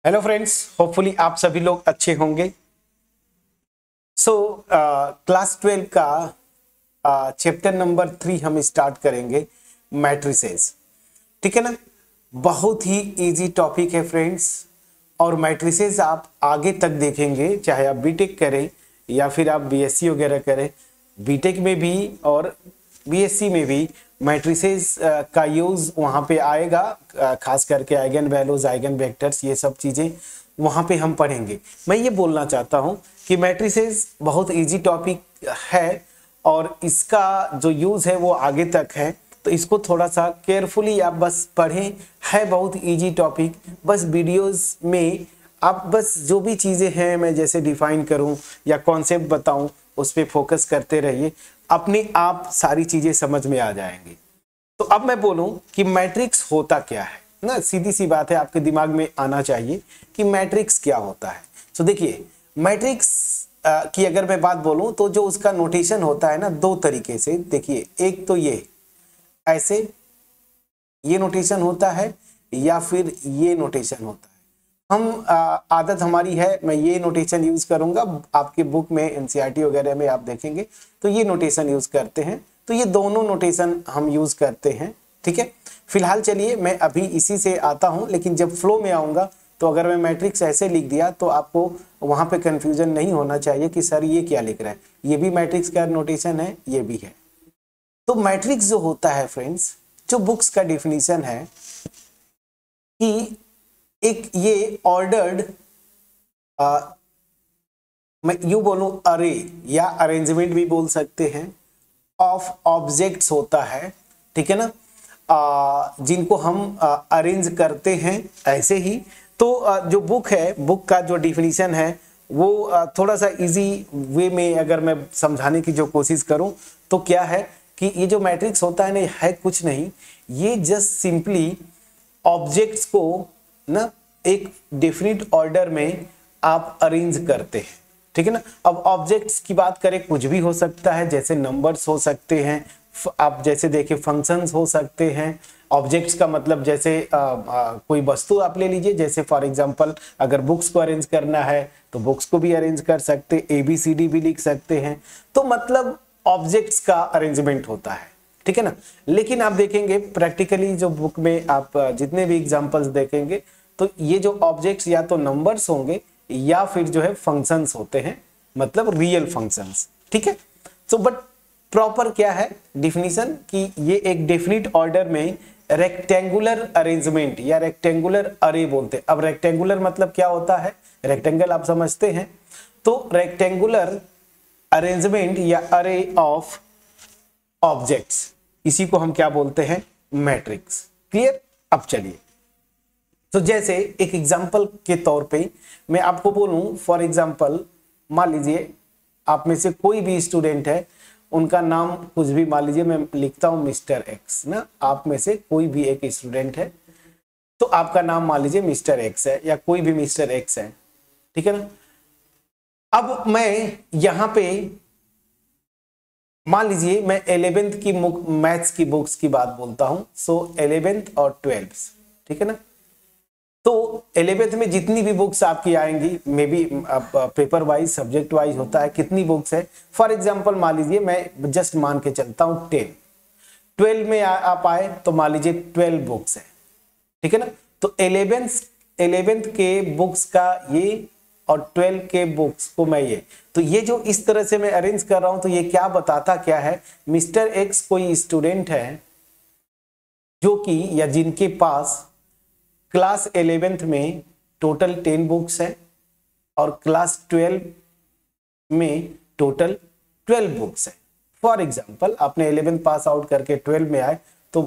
Hello friends, hopefully आप सभी लोग अच्छे होंगे। क्लास 12 का चैप्टर नंबर 3 हम स्टार्ट करेंगे, मैट्रिसेस। ठीक है ना। बहुत ही इजी टॉपिक है फ्रेंड्स, और मैट्रिसेस आप आगे तक देखेंगे, चाहे आप बीटेक करें या फिर आप बीएससी वगैरह करें। बीटेक में भी और बीएससी में भी मैट्रिसेस का यूज वहाँ पे आएगा, खास करके आइगन वैल्यूज, आइगन वेक्टर्स, ये सब चीज़ें वहाँ पे हम पढ़ेंगे। मैं ये बोलना चाहता हूँ कि मैट्रिसेस बहुत इजी टॉपिक है और इसका जो यूज़ है वो आगे तक है, तो इसको थोड़ा सा केयरफुली आप बस पढ़ें। है बहुत इजी टॉपिक, बस वीडियोस में आप बस जो भी चीज़ें हैं मैं जैसे डिफाइन करूं या कॉन्सेप्ट बताऊं उस पर फोकस करते रहिए, अपने आप सारी चीज़ें समझ में आ जाएंगी। तो अब मैं बोलूं कि मैट्रिक्स होता क्या है ना, सीधी सी बात है, आपके दिमाग में आना चाहिए कि मैट्रिक्स क्या होता है। तो देखिए, मैट्रिक्स की अगर मैं बात बोलूं तो जो उसका नोटेशन होता है ना, दो तरीके से देखिए। एक तो ये ऐसे ये नोटेशन होता है या फिर ये नोटेशन होता है। हम आदत हमारी है, मैं ये नोटेशन यूज करूंगा, आपके बुक में एनसीईआरटी वगैरह में आप देखेंगे तो ये नोटेशन यूज करते हैं। तो ये दोनों नोटेशन हम यूज करते हैं। ठीक है, फिलहाल चलिए मैं अभी इसी से आता हूं, लेकिन जब फ्लो में आऊंगा तो अगर मैं मैट्रिक्स ऐसे लिख दिया तो आपको वहां पे कंफ्यूजन नहीं होना चाहिए कि सर ये क्या लिख रहा है। ये भी मैट्रिक्स का नोटेशन है, ये भी है। तो मैट्रिक्स जो होता है फ्रेंड्स, जो बुक्स का डिफिनीशन है कि एक ये ऑर्डर्ड, मैं यूं बोलूं अरे या अरेंजमेंट भी बोल सकते हैं, ऑफ ऑब्जेक्ट्स होता है। ठीक है ना, जिनको हम अरेंज करते हैं ऐसे ही। तो जो बुक है, बुक का जो डिफिनीशन है वो थोड़ा सा इजी वे में अगर मैं समझाने की जो कोशिश करूं तो क्या है कि ये जो मैट्रिक्स होता है ना, है कुछ नहीं, ये जस्ट सिंपली ऑब्जेक्ट्स को ना एक डेफिनिट ऑर्डर में आप अरेंज करते हैं। ठीक है ना। अब ऑब्जेक्ट्स की बात करें, कुछ भी हो सकता है, जैसे नंबर्स हो सकते हैं, आप जैसे देखिए फंक्शंस हो सकते हैं। ऑब्जेक्ट्स का मतलब जैसे कोई वस्तु आप ले लीजिए, जैसे फॉर एग्जांपल अगर बुक्स को अरेंज करना है तो बुक्स को भी अरेंज कर सकते, ABCD भी लिख सकते हैं। तो मतलब ऑब्जेक्ट्स का अरेंजमेंट होता है। ठीक है ना। लेकिन आप देखेंगे प्रैक्टिकली जो बुक में आप जितने भी एग्जांपल्स देखेंगे तो ये जो ऑब्जेक्ट्स या तो नंबर्स होंगे या फिर जो है फंक्शंस होते हैं, मतलब रियल फंक्शंस। ठीक है। सो बट प्रॉपर क्या है डिफिनीशन कि ये एक डेफिनिट ऑर्डर में रेक्टेंगुलर अरेंजमेंट या रेक्टेंगुलर अरे बोलते हैं। अब रेक्टेंगुलर मतलब क्या होता है, रेक्टेंगल आप समझते हैं, तो रेक्टेंगुलर अरेंजमेंट या अरे ऑफ ऑब्जेक्ट्स, इसी को हम क्या बोलते हैं, मैट्रिक्स। क्लियर। अब चलिए, तो जैसे एक एग्जांपल के तौर पे मैं आपको बोलूं, फॉर एग्जांपल मान लीजिए आप में से कोई भी स्टूडेंट है, उनका नाम कुछ भी मान लीजिए, मैं लिखता हूं मिस्टर एक्स ना, आप में से कोई भी एक स्टूडेंट है तो आपका नाम मान लीजिए मिस्टर एक्स है या कोई भी मिस्टर एक्स है। ठीक है ना। अब मैं यहां पे मान लीजिए मैं 11th की मैथ्स की बुक्स की बात बोलता हूं, सो 11th और 12th। ठीक है ना। तो 11th में जितनी भी बुक्स आपकी आएंगी, may be paper wise subject wise होता है, कितनी बुक्स है, फॉर एग्जांपल मान लीजिए मैं जस्ट मान के चलता हूं 10। 12 में आप आए तो मान लीजिए 12 बुक्स है। ठीक है ना। तो 11th के बुक्स का ये और 12 के बुक्स को मैं ये, तो ये जो इस तरह से मैं अरेंज कर रहा हूं, तो ये क्या बताता क्या है, मिस्टर एक्स कोई स्टूडेंट है जो कि या जिनके पास क्लास 11th में टोटल 10 बुक्स है और क्लास 12 में टोटल 12 बुक्स है। फॉर एग्जांपल आपने 11th पास आउट करके 12 में आए तो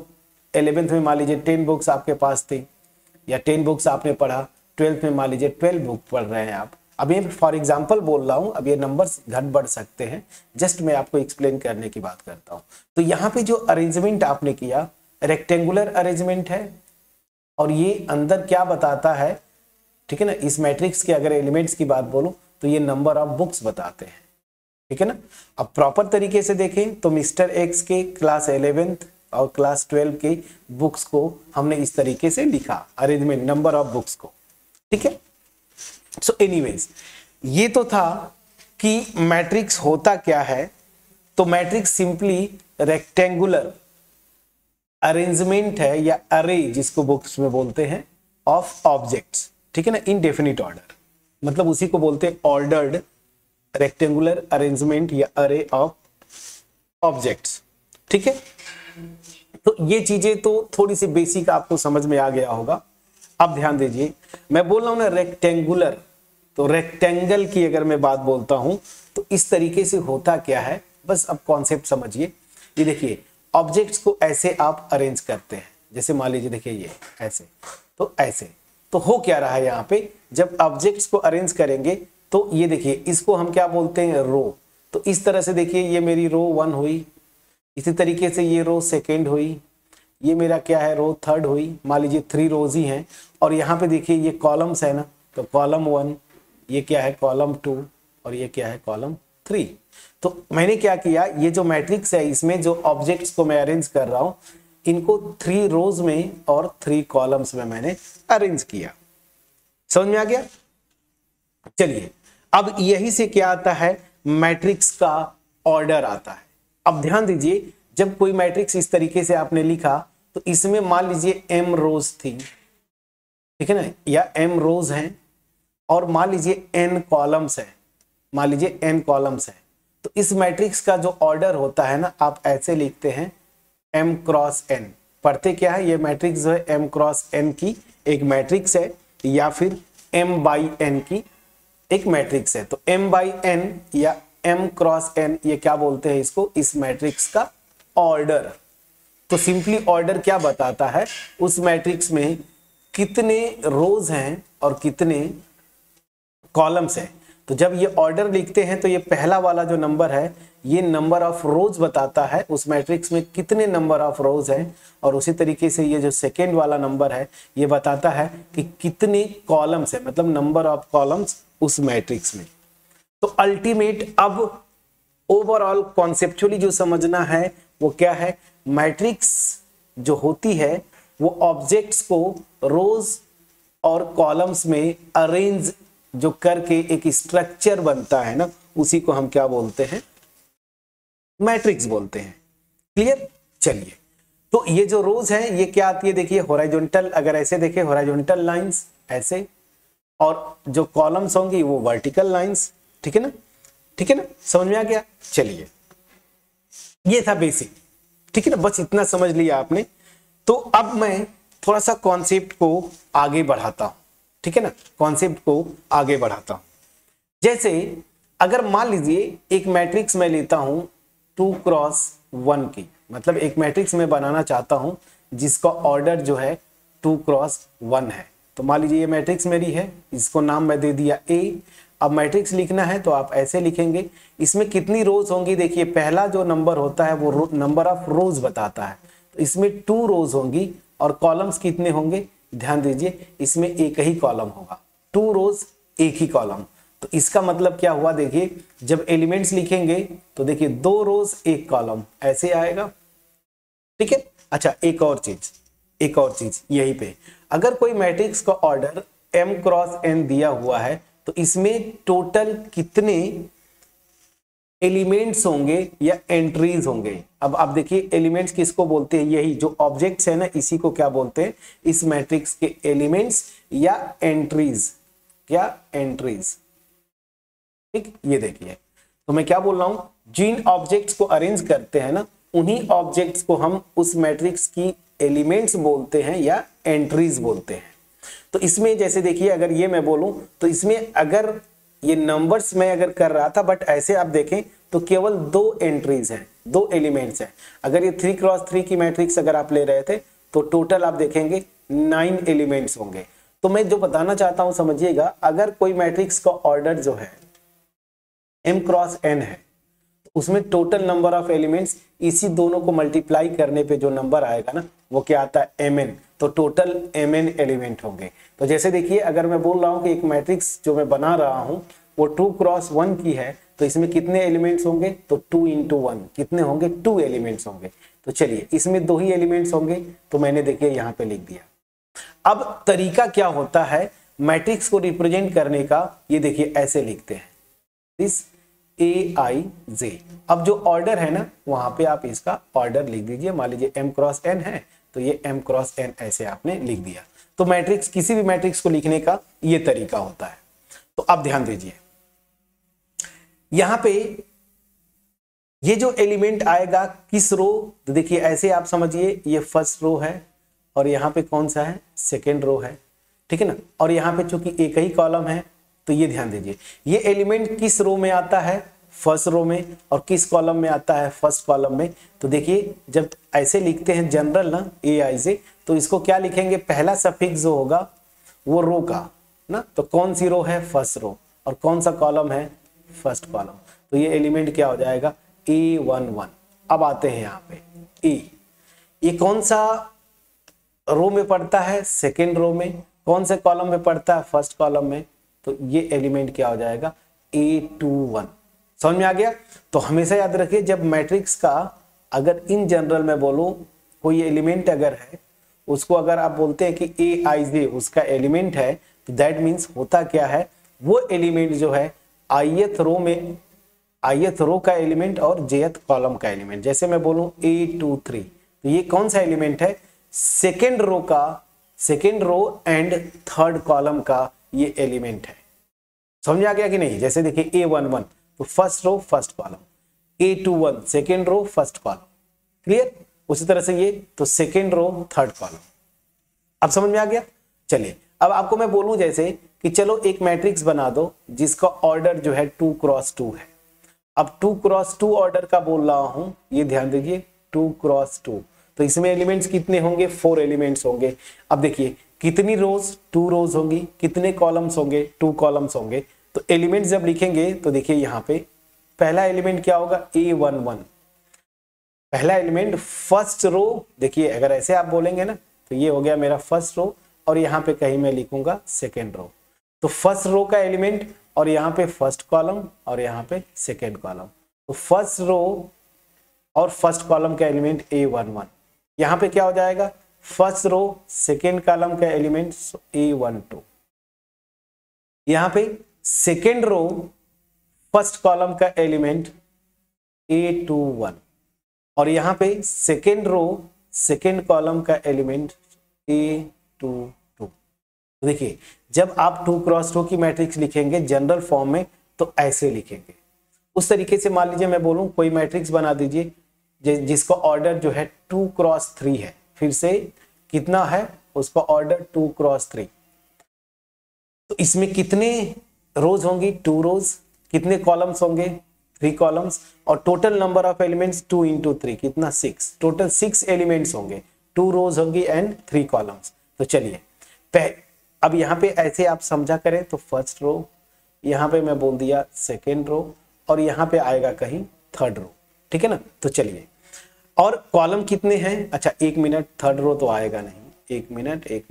11th में मान लीजिए 10 बुक्स आपके पास थी या 10 बुक्स आपने पढ़ा, 12th में मान लीजिए 12 बुक पढ़ रहे हैं आप। अब ये फॉर एग्जांपल बोल रहा हूं, अब ये नंबर्स घट बढ़ सकते हैं, जस्ट मैं आपको एक्सप्लेन करने की बात करता हूं। तो यहाँ पे जो अरेंजमेंट आपने किया रेक्टेंगुलर अरेंजमेंट है, और ये अंदर क्या बताता है, ठीक है ना, इस मैट्रिक्स के अगर एलिमेंट्स की बात बोलूं तो ये नंबर ऑफ बुक्स बताते हैं। ठीक है ना। अब प्रॉपर तरीके से देखें तो मिस्टर एक्स के क्लास 11th और क्लास 12 के बुक्स को हमने इस तरीके से लिखा, अरेंजमेंट नंबर ऑफ बुक्स को। ठीक है। सो एनीवेज ये तो था कि मैट्रिक्स होता क्या है। तो मैट्रिक्स सिंपली रेक्टेंगुलर अरेंजमेंट है या अरे जिसको बुक्स में बोलते हैं ऑफ ऑब्जेक्ट्स, ठीक है ना, इन डेफिनिट ऑर्डर, मतलब उसी को बोलते हैं ऑर्डर्ड रेक्टेंगुलर अरेंजमेंट या अरे ऑफ ऑब्जेक्ट्स, ठीक है। तो ये चीजें तो थोड़ी सी बेसिक आपको समझ में आ गया होगा। अब ध्यान दीजिए, मैं बोल रहा हूं ना रेक्टेंगुलर, तो रेक्टेंगल की अगर मैं बात बोलता हूं तो इस तरीके से होता क्या है, बस अब कॉन्सेप्ट समझिए। ये देखिए ऑब्जेक्ट्स को ऐसे आप अरेंज करते हैं, जैसे मान लीजिए देखिए ये ऐसे, तो ऐसे, तो हो क्या रहा है यहाँ पे, जब ऑब्जेक्ट्स को अरेंज करेंगे तो ये देखिए इसको हम क्या बोलते हैं, रो। तो इस तरह से देखिए ये मेरी रो 1 हुई, इसी तरीके से ये रो सेकेंड हुई, ये मेरा क्या है रो 3rd हुई, मान लीजिए 3 रोज ही हैं। और यहाँ पे देखिए ये कॉलम्स है ना, तो कॉलम 1, ये क्या है कॉलम 2, और ये क्या है कॉलम 3। तो मैंने क्या किया, ये जो मैट्रिक्स है इसमें जो ऑब्जेक्ट्स को मैं अरेंज कर रहा हूं इनको 3 रोज में और 3 कॉलम्स में मैंने अरेंज किया। समझ में आ गया। चलिए अब यही से क्या आता है, मैट्रिक्स का ऑर्डर आता है। अब ध्यान दीजिए, जब कोई मैट्रिक्स इस तरीके से आपने लिखा तो इसमें मान लीजिए m रोज थी, ठीक है ना, या m रोज हैं, और मान लीजिए n कॉलम्स है, मान लीजिए n कॉलम्स है। तो इस मैट्रिक्स का जो ऑर्डर होता है ना, आप ऐसे लिखते हैं m क्रॉस n। पढ़ते क्या है, ये मैट्रिक्स जो है m क्रॉस n की एक मैट्रिक्स है, या फिर m बाई n की एक मैट्रिक्स है। तो m बाई n या m क्रॉस n, ये क्या बोलते हैं इसको, इस मैट्रिक्स का ऑर्डर। तो सिंपली ऑर्डर क्या बताता है, उस मैट्रिक्स में कितने रोज हैं और कितने कॉलम्स हैं। तो जब ये ऑर्डर लिखते हैं तो ये पहला वाला जो नंबर है ये नंबर ऑफ रोज बताता है, उस मैट्रिक्स में कितने नंबर ऑफ रोज हैं, और उसी तरीके से ये जो सेकेंड वाला नंबर है ये बताता है कि कितने कॉलम्स है, मतलब नंबर ऑफ कॉलम्स उस मैट्रिक्स में। तो अल्टीमेट अब ओवरऑल कॉन्सेप्चुअली जो समझना है वो क्या है, मैट्रिक्स जो होती है वो ऑब्जेक्ट्स को रोज और कॉलम्स में अरेंज जो करके एक स्ट्रक्चर बनता है ना, उसी को हम क्या बोलते हैं, मैट्रिक्स बोलते हैं। क्लियर। चलिए तो ये जो रोज है ये क्या आती है, देखिए हॉरिजॉन्टल, अगर ऐसे देखें हॉरिजॉन्टल लाइंस ऐसे, और जो कॉलम्स होंगी वो वर्टिकल लाइंस, ठीक है ना, ठीक है ना, समझ में आ गया। चलिए ये था बेसिक, ठीक है ना, बस इतना समझ लिया आपने। तो अब मैं थोड़ा सा कॉन्सेप्ट को आगे बढ़ाता हूं, ठीक है ना, कॉन्सेप्ट को आगे बढ़ाता हूं। जैसे अगर मान लीजिए एक मैट्रिक्स मैं लेता हूं 2 क्रॉस 1 की, मतलब एक मैट्रिक्स मैं बनाना चाहता हूं जिसका ऑर्डर जो है 2 क्रॉस 1 है। तो मान लीजिए ये मैट्रिक्स मेरी है, इसको नाम मैं दे दिया A। अब मैट्रिक्स लिखना है तो आप ऐसे लिखेंगे, इसमें कितनी रोज होंगी, देखिए पहला जो नंबर होता है वो नंबर ऑफ रोज बताता है, तो इसमें 2 रोज होंगी, और कॉलम्स कितने होंगे, ध्यान दीजिए इसमें एक ही कॉलम होगा, 2 रोज एक ही कॉलम। तो इसका मतलब क्या हुआ, देखिए जब एलिमेंट्स लिखेंगे तो देखिए 2 रोज एक कॉलम ऐसे आएगा, ठीक है। अच्छा एक और चीज यहीं पे, अगर कोई मैट्रिक्स का ऑर्डर m क्रॉस n दिया हुआ है तो इसमें टोटल कितने एलिमेंट्स होंगे या एंट्रीज होंगे। अब आप देखिए एलिमेंट्स किसको बोलते हैं, यही जो ऑब्जेक्ट्स है ना इसी को क्या बोलते हैं, इस मैट्रिक्स के एलिमेंट्स या एंट्रीज, क्या एंट्रीज, ठीक। ये देखिए तो मैं क्या बोल रहा हूं, जिन ऑब्जेक्ट्स को अरेंज करते हैं ना उन्हीं ऑब्जेक्ट्स को हम उस मैट्रिक्स की एलिमेंट्स बोलते हैं या एंट्रीज बोलते हैं। तो इसमें जैसे देखिए अगर ये मैं बोलूं तो इसमें अगर ये नंबर्स में अगर कर रहा था, बट ऐसे आप देखें तो केवल 2 एंट्रीज हैं, 2 एलिमेंट्स हैं। अगर ये 3 क्रॉस 3 की मैट्रिक्स अगर आप ले रहे थे तो टोटल आप देखेंगे 9 एलिमेंट्स होंगे। तो मैं जो बताना चाहता हूं समझिएगा, अगर कोई मैट्रिक्स का ऑर्डर जो है m क्रॉस n है तो उसमें टोटल नंबर ऑफ एलिमेंट्स इसी दोनों को मल्टीप्लाई करने पे जो नंबर आएगा ना वो क्या आता है mn, तो टोटल mn एलिमेंट होंगे। तो जैसे देखिए अगर मैं बोल रहा हूं कि एक मैट्रिक्स जो मैं बना रहा हूं वो 2 क्रॉस 1 की है, तो इसमें कितने एलिमेंट्स होंगे, तो 2 into 1 कितने होंगे, 2 एलिमेंट्स होंगे। तो चलिए इसमें 2 ही एलिमेंट्स होंगे, तो मैंने देखिए यहाँ पे लिख दिया। अब तरीका क्या होता है, मैट्रिक्स को रिप्रेजेंट करने का ये देखिए ऐसे लिखते हैं, दिस AIJ। अब जो ऑर्डर है ना वहां पे आप इसका ऑर्डर लिख दीजिए। मान लीजिए m क्रॉस n है तो ये m क्रॉस n ऐसे आपने लिख दिया। तो मैट्रिक्स, किसी भी मैट्रिक्स को लिखने का ये तरीका होता है। तो अब ध्यान दीजिए, यहां पे ये जो एलिमेंट आएगा किस रो, तो देखिए ऐसे आप समझिए ये फर्स्ट रो है और यहाँ पे कौन सा है, सेकेंड रो है, ठीक है ना। और यहाँ पे चूंकि एक ही कॉलम है तो ये ध्यान दीजिए ये एलिमेंट किस रो में आता है, फर्स्ट रो में, और किस कॉलम में आता है, फर्स्ट कॉलम में। तो देखिए जब ऐसे लिखते हैं जनरल ना AIJ, तो इसको क्या लिखेंगे, पहला सफिक्स जो होगा वो रो का ना, तो कौन सी रो है, फर्स्ट रो, और कौन सा कॉलम है, फर्स्ट कॉलम। तो ये एलिमेंट क्या हो जाएगा, A11। अब आते हैं यहाँ पे E, ये कौन सा रो में पड़ता है, सेकेंड रो में, कौन से कॉलम में पड़ता है, फर्स्ट कॉलम में। तो ये एलिमेंट क्या हो जाएगा, A21। समझ में आ गया। तो हमेशा याद रखिए जब मैट्रिक्स का अगर इन जनरल में बोलूं कोई एलिमेंट अगर है उसको अगर आप बोलते हैं कि AIJ उसका एलिमेंट है, तो दैट मीन्स होता क्या है, वो एलिमेंट जो है ith रो में, ith रो का एलिमेंट और jth कॉलम का एलिमेंट। जैसे मैं बोलूं A23, तो ये कौन सा एलिमेंट है, सेकेंड रो का, second row and third column का ये एलिमेंट है। समझ आ गया कि नहीं। जैसे देखिए A11 तो first row first column, A21 second row first column, clear. उसी तरह से ये तो सेकेंड रो थर्ड कॉलम। अब समझ में आ गया। चलिए अब आपको मैं बोलूं जैसे कि चलो एक मैट्रिक्स बना दो जिसका ऑर्डर जो है 2 क्रॉस 2 है। अब 2 क्रॉस 2 ऑर्डर का बोल रहा हूं, ये ध्यान दीजिए 2 क्रॉस 2, तो इसमें एलिमेंट्स कितने होंगे, 4 एलिमेंट्स होंगे। अब देखिए कितनी रोज, 2 रोज होंगी, कितने कॉलम्स होंगे, 2 कॉलम्स होंगे। तो एलिमेंट जब लिखेंगे तो देखिए यहाँ पे पहला एलिमेंट क्या होगा, A11, पहला एलिमेंट फर्स्ट रो। देखिए अगर ऐसे आप बोलेंगे ना तो ये हो गया मेरा फर्स्ट रो, और यहाँ पे कहीं मैं लिखूंगा सेकेंड रो। तो फर्स्ट रो का एलिमेंट और यहाँ पे फर्स्ट कॉलम और यहाँ पे सेकेंड कॉलम, तो फर्स्ट रो और फर्स्ट कॉलम का एलिमेंट A11। यहाँ पे क्या हो जाएगा, फर्स्ट रो सेकेंड कॉलम का एलिमेंट A12, यहाँ पे सेकेंड रो फर्स्ट कॉलम का एलिमेंट A21, और यहाँ पे सेकेंड रो सेकेंड कॉलम का एलिमेंट A22। देखिए जब आप 2 क्रॉस 2 की मैट्रिक्स लिखेंगे जनरल फॉर्म में तो ऐसे लिखेंगे। उस तरीके से मान लीजिए मैं बोलूं कोई मैट्रिक्स बना दीजिए जिसका ऑर्डर जो है 2 क्रॉस 3 है, फिर से कितना है उसका ऑर्डर 2 क्रॉस 3। तो इसमें कितने रोज होंगी, 2 रोज, कितने कॉलम्स होंगे, 3 कॉलम्स, और total number of elements 2 into 3 कितना, 6, टोटल 6 एलिमेंट्स होंगे, 2 रोज होंगी एंड 3 कॉलम्स। तो चलिए अब यहाँ पे ऐसे आप समझा करें तो फर्स्ट रो, यहाँ पे मैं बोल दिया सेकेंड रो, और यहाँ पे आएगा कहीं थर्ड रो, ठीक है ना। तो चलिए और कॉलम कितने हैं, अच्छा 1 मिनट, थर्ड रो तो आएगा नहीं, 1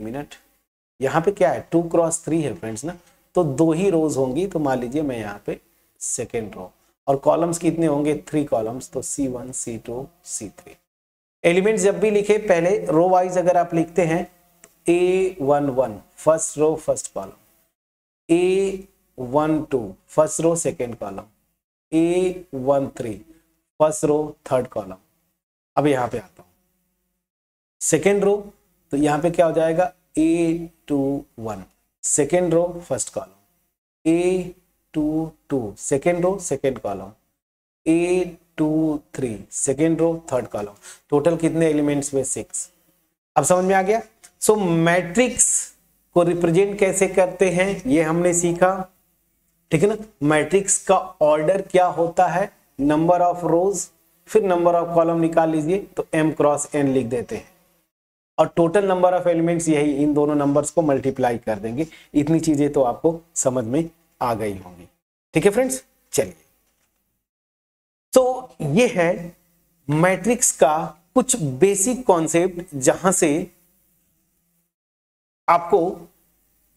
मिनट, यहाँ पे क्या है 2 क्रॉस 3 है फ्रेंड्स ना, तो 2 ही रोज होंगी। तो मान लीजिए मैं यहाँ पे सेकेंड रो, और कॉलम्स कितने होंगे, 3 कॉलम्स, तो C1 C2 C3। एलिमेंट जब भी लिखे पहले रो वाइज अगर आप लिखते हैं तो A11 first row first column, A12 first row second column, A13 first row third column. अब यहाँ पे आता हूं सेकेंड रो, तो यहाँ पे क्या हो जाएगा A21 second row first column, A22 second row second column, A23 second row third column. Total कितने एलिमेंट्स में, 6। अब समझ में आ गया। सो मैट्रिक्स को रिप्रेजेंट कैसे करते हैं ये हमने सीखा, ठीक है ना। मैट्रिक्स का ऑर्डर क्या होता है, नंबर ऑफ रोज, फिर नंबर ऑफ कॉलम निकाल लीजिए तो m क्रॉस n लिख देते हैं, और टोटल नंबर ऑफ एलिमेंट्स यही, इन दोनों नंबर्स को मल्टीप्लाई कर देंगे। इतनी चीजें तो आपको समझ में आ गई होंगी, ठीक है फ्रेंड्स। चलिए तो ये है मैट्रिक्स का कुछ बेसिक कॉन्सेप्ट, जहां से आपको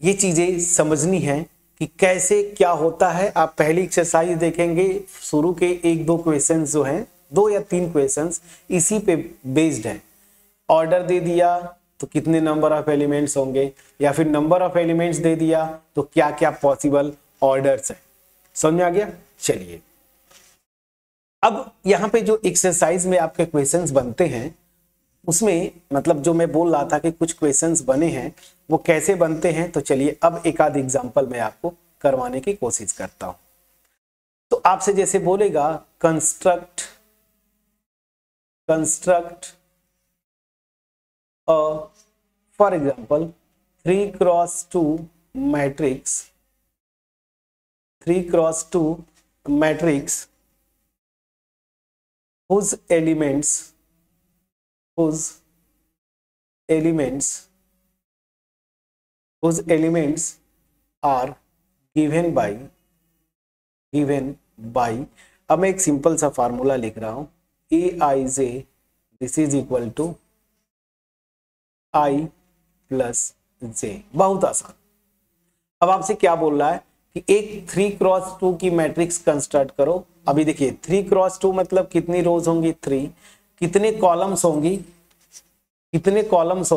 ये चीजें समझनी है कि कैसे क्या होता है। आप पहली एक्सरसाइज देखेंगे, शुरू के 1-2 क्वेश्चंस जो हैं, 2 या 3 क्वेश्चंस इसी पे बेस्ड है। ऑर्डर दे दिया तो तो कितने नंबर ऑफ एलिमेंट्स होंगे, या फिर नंबर ऑफ एलिमेंट्स दे दिया तो क्या क्या पॉसिबल ऑर्डर्स है। समझ में आ गया। चलिए अब यहाँ पे जो एक्सरसाइज में आपके क्वेश्चंस बनते हैं उसमें मतलब जो मैं बोल रहा था कि कुछ क्वेश्चंस बने हैं वो कैसे बनते हैं, तो चलिए अब एक आध एग्जांपल मैं आपको करवाने की कोशिश करता हूं। तो आपसे जैसे बोलेगा construct for example 3x2 matrix, 3x2 matrix whose elements are given by अब मैं एक सिंपल सा फार्मूला लिख रहा हूं, aij this is equal to i plus j। बहुत आसान। अब आपसे क्या बोल रहा है कि एक 3x2 की मैट्रिक्स कंस्ट्रक्ट करो। अभी देखिए 3x2 मतलब कितनी रोज होंगी 3, कितने कॉलम्स होंगी, कितने कॉलम्स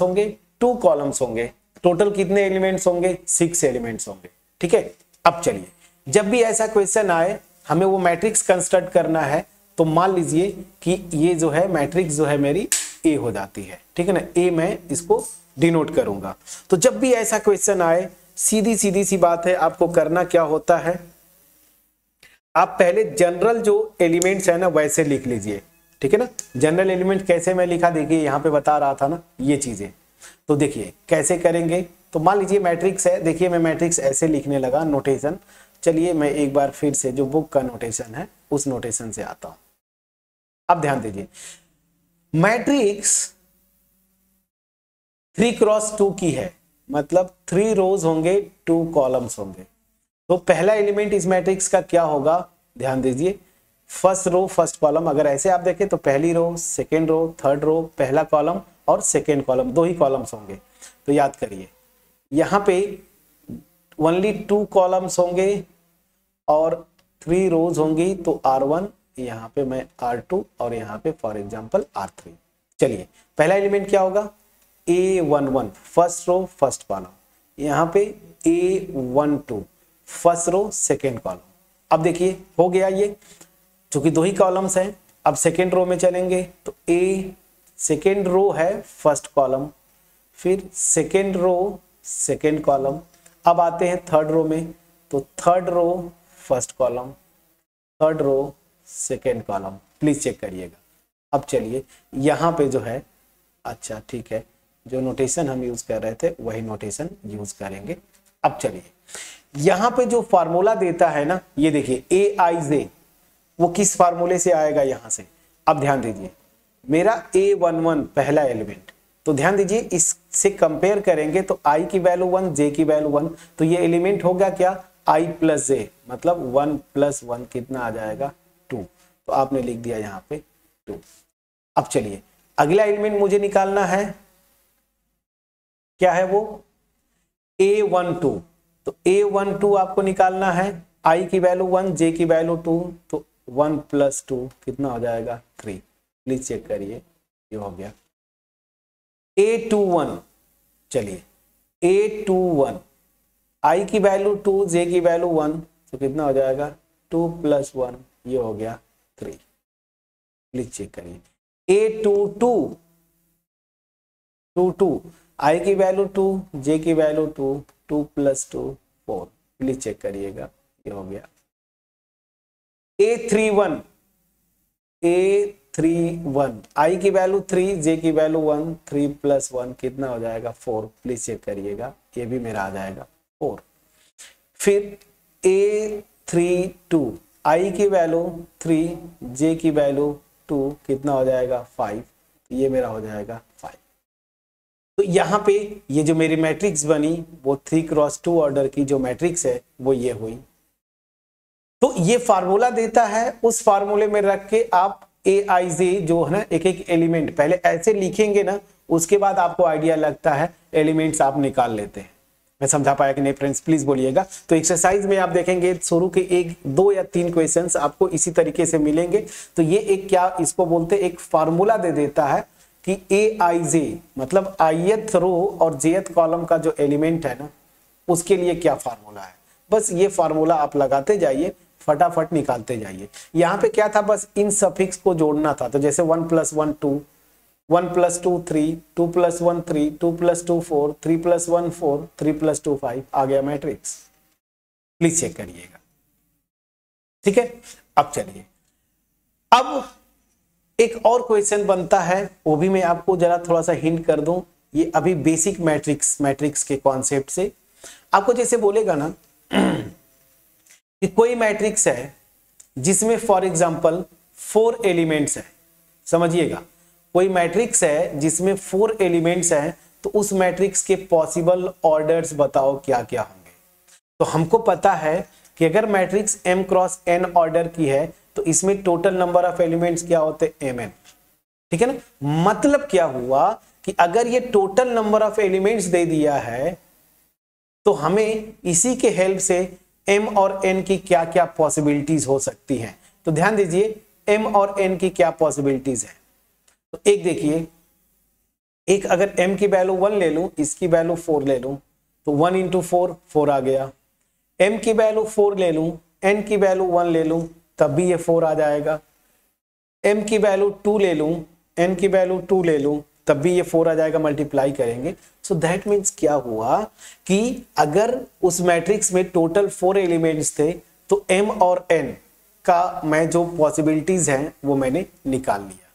होंगे 2 कॉलम्स होंगे, टोटल कितने एलिमेंट्स होंगे 6 एलिमेंट्स होंगे। ठीक है। अब चलिए जब भी ऐसा क्वेश्चन आए हमें वो मैट्रिक्स कंस्ट्रक्ट करना है, तो मान लीजिए कि ये जो है मैट्रिक्स जो है मेरी ए हो जाती है। ठीक है ना, ए मैं इसको डिनोट करूंगा। तो जब भी ऐसा क्वेश्चन आए सीधी सी बात है, आपको करना क्या होता है, आप पहले जनरल जो एलिमेंट्स है ना वैसे लिख लीजिए। ठीक है ना, जनरल एलिमेंट कैसे मैं लिखा देखिए यहाँ पे बता रहा था ना ये चीजें। तो देखिए कैसे करेंगे, तो मान लीजिए मैट्रिक्स है, देखिए मैं मैट्रिक्स ऐसे लिखने लगा नोटेशन। चलिए मैं एक बार फिर से जो बुक का नोटेशन है उस नोटेशन से आता हूं। अब ध्यान दीजिए मैट्रिक्स 3x2 की है, मतलब 3 रोज होंगे 2 कॉलम्स होंगे। तो पहला एलिमेंट इस मैट्रिक्स का क्या होगा, ध्यान दीजिए फर्स्ट रो फर्स्ट कॉलम। अगर ऐसे आप देखें तो पहली row second row third row, पहला कॉलम और सेकेंड कॉलम, 2 ही कॉलम्स होंगे। तो याद करिए यहाँ पे ओनली 2 कॉलम्स होंगे और 3 रोज होंगी, तो R1 यहाँ पे मैं R2 और यहाँ पे फॉर एग्जांपल R3। चलिए पहला एलिमेंट क्या होगा A11 first row first column, यहाँ पे A12 first row second column. अब देखिए हो गया ये, चूंकि 2 ही कॉलम्स हैं। अब सेकेंड रो में चलेंगे तो A सेकेंड रो है फर्स्ट कॉलम, फिर सेकेंड रो सेकेंड कॉलम। अब आते हैं थर्ड रो में, तो third row first column, third row second column. Please check करिएगा। अब चलिए यहाँ पे जो है, अच्छा ठीक है, जो नोटेशन हम यूज कर रहे थे वही नोटेशन यूज करेंगे। अब चलिए यहाँ पे जो फार्मूला देता है ना, ये देखिए aij, वो किस फार्मूले से आएगा यहाँ से। अब ध्यान दीजिए मेरा A11 पहला एलिमेंट, तो ध्यान दीजिए इससे कंपेयर करेंगे तो i की वैल्यू 1 j की वैल्यू 1, तो ये एलिमेंट होगा क्या i प्लस j, मतलब 1 प्लस 1 कितना आ जाएगा 2। तो आपने लिख दिया यहाँ पे 2। अब चलिए अगला एलिमेंट मुझे निकालना है, क्या है वो A12। तो A12 आपको निकालना है, i की वैल्यू 1 j की वैल्यू 2, तो 1 प्लस 2 कितना हो जाएगा 3। प्लीज चेक करिए ये हो गया। A21, चलिए A21 i की वैल्यू 2 j की वैल्यू 1, तो कितना हो जाएगा 2 प्लस 1, ये हो गया 3। प्लीज चेक करिए A22 i की वैल्यू 2 j की वैल्यू 2, 2 प्लस 2 4। प्लीज चेक करिएगा ये हो गया। A31 i की वैल्यू 3 j की वैल्यू 1, 3 प्लस 1 कितना हो जाएगा 4। प्लीज चेक करिएगा ये भी मेरा आ जाएगा 4। फिर A32 i की वैल्यू 3 j की वैल्यू 2 कितना हो जाएगा 5, ये मेरा हो जाएगा 5। तो यहाँ पे ये जो मेरी मैट्रिक्स बनी वो 3x2 ऑर्डर की जो मैट्रिक्स है वो ये हुई। तो ये फार्मूला देता है, उस फार्मूले में रख के आप aij जो है ना एक एक एलिमेंट पहले ऐसे लिखेंगे ना, उसके बाद आपको आइडिया लगता है एलिमेंट्स आप निकाल लेते हैं। मैं समझा पाया कि नहीं फ्रेंड्स, प्लीज बोलिएगा। तो एक्सरसाइज में आप देखेंगे शुरू के 1, 2 या 3 क्वेश्चंस आपको इसी तरीके से मिलेंगे। तो ये एक क्या इसको बोलते हैं, एक फार्मूला दे देता है कि ए आई जे मतलब ith रो और jth कॉलम का जो एलिमेंट है ना, उसके लिए क्या फार्मूला है। बस ये फार्मूला आप लगाते जाइए, फटाफट निकालते जाइए। यहाँ पे क्या था, बस इन सफिक्स को जोड़ना था। तो जैसे 1 + 1 2, 1 + 2 3, 2 + 1 3, 2 + 2 4, 3 + 1 4, 3 + 2 5 आ गया मैट्रिक्स। प्लीज चेक करिएगा, ठीक है। अब चलिए, अब एक और क्वेश्चन बनता है, वो भी मैं आपको जरा थोड़ा सा हिंट कर दूं। ये अभी बेसिक मैट्रिक्स के कॉन्सेप्ट से आपको जैसे बोलेगा ना कि कोई मैट्रिक्स है जिसमें फॉर एग्जांपल 4 एलिमेंट्स है। समझिएगा, कोई मैट्रिक्स है जिसमें 4 एलिमेंट्स हैं, तो उस मैट्रिक्स के पॉसिबल ऑर्डर्स बताओ क्या क्या होंगे। तो हमको पता है कि अगर matrix m cross n order की है तो इसमें टोटल नंबर ऑफ एलिमेंट्स क्या होते हैं, mn, ठीक है ना। मतलब क्या हुआ कि अगर ये total number of elements they दिया है तो हमें इसी के हेल्प से m और n की क्या क्या पॉसिबिलिटीज हो सकती हैं। तो ध्यान दीजिए, m और n की क्या पॉसिबिलिटीज है। तो एक देखिए, एक अगर m की वैल्यू 1 ले लूं, इसकी वैल्यू 4 ले लूं, तो 1 × 4 4 आ गया। m की वैल्यू 4 ले लूं, n की वैल्यू 1 ले लूं, तब भी ये 4 आ जाएगा। m की वैल्यू 2 ले लूं, n की वैल्यू 2 ले लूं, तब भी ये 4 आ जाएगा, मल्टीप्लाई करेंगे। सो दैट मीन्स क्या हुआ कि अगर उस मैट्रिक्स में टोटल 4 एलिमेंट्स थे तो m और n का मैं जो पॉसिबिलिटीज हैं वो मैंने निकाल लिया,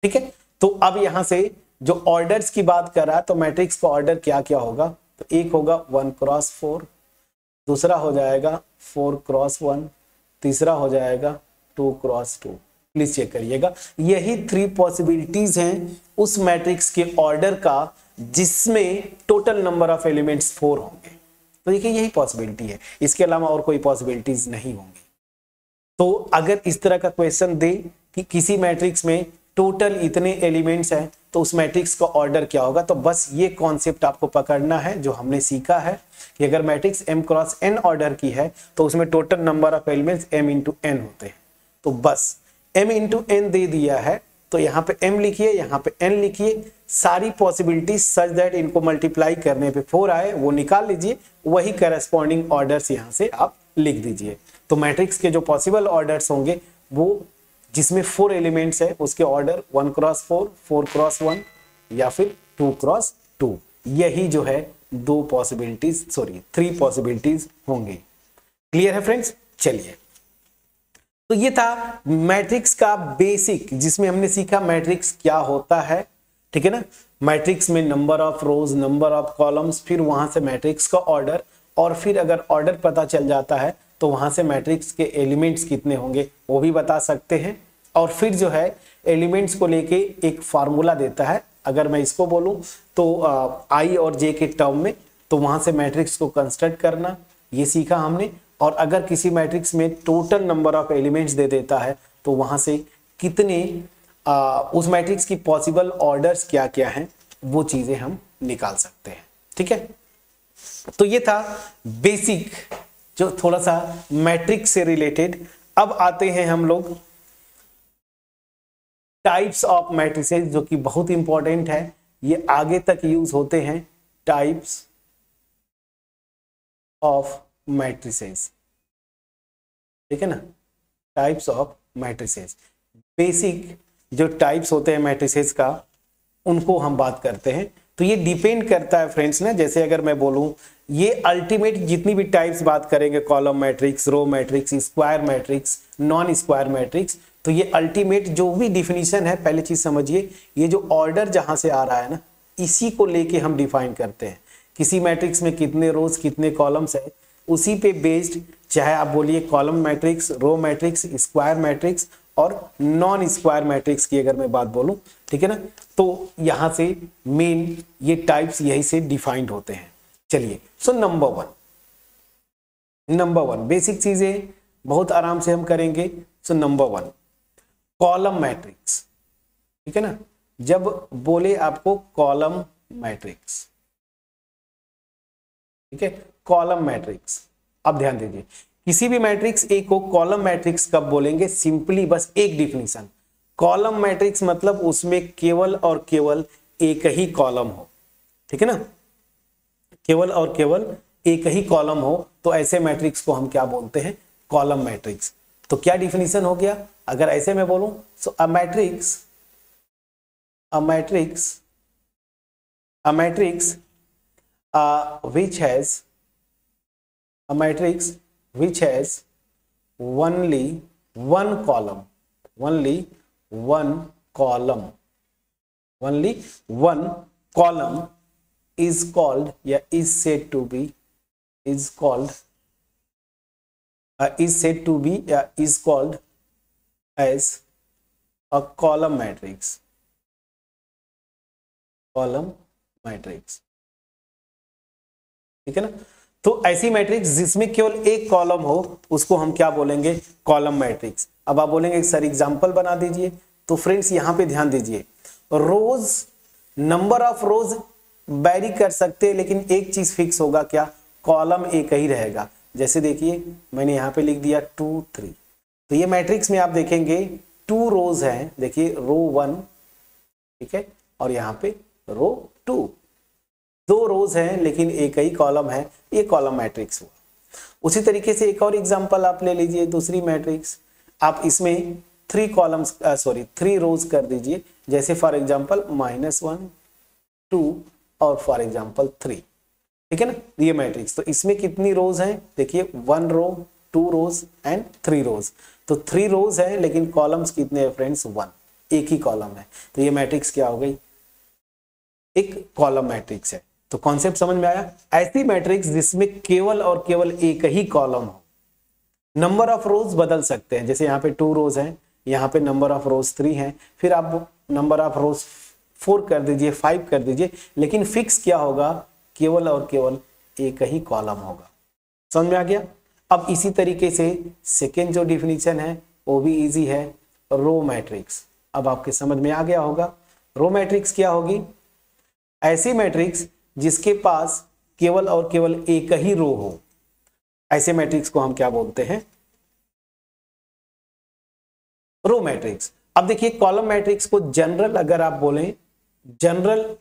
ठीक है। तो अब यहां से जो ऑर्डर्स की बात कर रहा है, तो मैट्रिक्स का ऑर्डर क्या क्या होगा। तो एक होगा 1 × 4, दूसरा हो जाएगा 4 × 1, तीसरा हो जाएगा 2 × 2। प्लीज चेक करिएगा, यही 3 पॉसिबिलिटीज हैं उस मैट्रिक्स के ऑर्डर का जिसमें टोटल नंबर ऑफ एलिमेंट्स 4 होंगे। तो देखिए यही पॉसिबिलिटी है, इसके अलावा और कोई पॉसिबिलिटीज नहीं होंगी। तो अगर इस तरह का क्वेश्चन दे कि किसी मैट्रिक्स में टोटल इतने एलिमेंट्स हैं तो उस मैट्रिक्स का ऑर्डर क्या होगा, तो बस ये कॉन्सेप्ट आपको पकड़ना है जो हमने सीखा है कि अगर matrix m cross n order की है तो उसमें total number of elements m × n होते हैं। तो बस m × n दे दिया है तो यहाँ पे m लिखिए, यहाँ पे n लिखिए, सारी पॉसिबिलिटी सच दैट इनको मल्टीप्लाई करने पे 4 आए वो निकाल लीजिए, वही करस्पॉन्डिंग ऑर्डर्स यहाँ से आप लिख दीजिए। तो मैट्रिक्स के जो पॉसिबल ऑर्डर्स होंगे वो जिसमें 4 एलिमेंट्स है उसके ऑर्डर 1 × 4, 4 × 1 या फिर 2 × 2, यही जो है 3 पॉसिबिलिटीज होंगी। क्लियर है फ्रेंड्स। चलिए, तो ये था मैट्रिक्स का बेसिक, जिसमें हमने सीखा मैट्रिक्स क्या होता है, ठीक है ना। मैट्रिक्स में number of rows, number of columns, फिर वहां से मैट्रिक्स का ऑर्डर, और फिर अगर ऑर्डर पता चल जाता है तो वहां से मैट्रिक्स के एलिमेंट्स कितने होंगे वो भी बता सकते हैं। और फिर जो है एलिमेंट्स को लेके एक फार्मूला देता है, अगर मैं इसको बोलूं तो आई और जे के टर्म में, तो वहां से मैट्रिक्स को कंस्ट्रक्ट करना, ये सीखा हमने। और अगर किसी मैट्रिक्स में total number of elements they देता है तो वहां से कितने उस मैट्रिक्स की पॉसिबल ऑर्डर्स क्या क्या हैं वो चीजें हम निकाल सकते हैं, ठीक है। तो ये था बेसिक जो थोड़ा सा मैट्रिक्स से रिलेटेड। अब आते हैं हम लोग टाइप्स ऑफ मैट्रिसेस, जो कि बहुत इंपॉर्टेंट है, ये आगे तक यूज होते हैं। टाइप्स ऑफ मैट्रिसेस, ठीक है ना, टाइप्स ऑफ मैट्रिसेस। बेसिक जो टाइप्स होते हैं मैट्रिसेस का उनको हम बात करते हैं। तो ये डिपेंड करता है फ्रेंड्स ना, जैसे अगर मैं बोलूं ये अल्टीमेट जितनी भी टाइप्स बात करेंगे, column matrix, row matrix, square matrix, non square matrix, तो ये अल्टीमेट जो भी डिफिनीशन है, पहले चीज समझिए, ये जो ऑर्डर जहां से आ रहा है ना, इसी को लेके हम डिफाइन करते हैं। किसी मैट्रिक्स में कितने रोज कितने कॉलम्स है, उसी पे बेस्ड, चाहे आप बोलिए column matrix, row matrix, square matrix और नॉन स्क्वायर मैट्रिक्स की अगर मैं बात बोलूं, ठीक है ना, तो यहां से मेन ये टाइप्स यही से डिफाइंड होते हैं। चलिए, सो नंबर वन बेसिक चीजें बहुत आराम से हम करेंगे। सो नंबर 1 कॉलम मैट्रिक्स, ठीक है ना। जब बोले आपको कॉलम मैट्रिक्स, ठीक है, कॉलम मैट्रिक्स, अब ध्यान दीजिए, किसी भी मैट्रिक्स ए को कॉलम मैट्रिक्स कब बोलेंगे, सिंपली बस एक डिफिनीशन, कॉलम मैट्रिक्स मतलब उसमें केवल और केवल एक ही कॉलम हो, ठीक है ना, केवल और केवल एक ही कॉलम हो, तो ऐसे मैट्रिक्स को हम क्या बोलते हैं, कॉलम मैट्रिक्स। तो क्या डिफिनीशन हो गया, अगर ऐसे मैं बोलूं, so a matrix which has only one column, is called, या is said to be, is called as a column matrix. ठीक है ना। तो ऐसी मैट्रिक्स जिसमें केवल एक कॉलम हो उसको हम क्या बोलेंगे, कॉलम मैट्रिक्स। अब आप बोलेंगे सर एग्जांपल बना दीजिए, तो फ्रेंड्स यहां पे ध्यान दीजिए, रोज, नंबर ऑफ रोज वैरी कर सकते हैं, लेकिन एक चीज फिक्स होगा, क्या, कॉलम एक ही रहेगा। जैसे देखिए मैंने यहां पे लिख दिया 2 3, तो ये मैट्रिक्स में आप देखेंगे 2 रोज हैं, देखिए रो 1, ठीक है, और यहां पे रो 2, 2 रोज हैं लेकिन एक ही कॉलम है, ये कॉलम मैट्रिक्स हुआ। उसी तरीके से एक और एग्जांपल आप ले लीजिए, दूसरी मैट्रिक्स, आप इसमें 3 रोज कर दीजिए, जैसे फॉर एग्जांपल -1 2 और फॉर एग्जांपल 3, ठीक है ना, ये मैट्रिक्स। तो इसमें कितनी रोज हैं, देखिए 1 रो, 2 रोज एंड 3 रोज। तो 3 रोज है लेकिन कॉलम्स कितने हैं फ्रेंड्स, 1, एक ही कॉलम है। तो ये मैट्रिक्स क्या हो गई, एक कॉलम मैट्रिक्स है। तो कॉन्सेप्ट समझ में आया। ऐसी मैट्रिक्स जिसमें केवल और केवल एक ही कॉलम हो, नंबर ऑफ रोज बदल सकते हैं, जैसे यहाँ पे 2 रोज हैं, यहाँ पे नंबर ऑफ रोज 3 हैं, फिर आप नंबर ऑफ रोज 4 कर दीजिए, 5 कर दीजिए, लेकिन फिक्स क्या होगा, केवल और केवल एक ही कॉलम होगा। समझ में आ गया। अब इसी तरीके से सेकेंड जो डिफिनीशन है वो भी इजी है, रो मैट्रिक्स। अब आपके समझ में आ गया होगा। रो मैट्रिक्स क्या होगी, ऐसी मैट्रिक्स जिसके पास केवल और केवल एक ही रो हो, ऐसे मैट्रिक्स को हम क्या बोलते हैं, रो मैट्रिक्स। अब देखिए कॉलम मैट्रिक्स को जनरल अगर आप बोलें, जनरल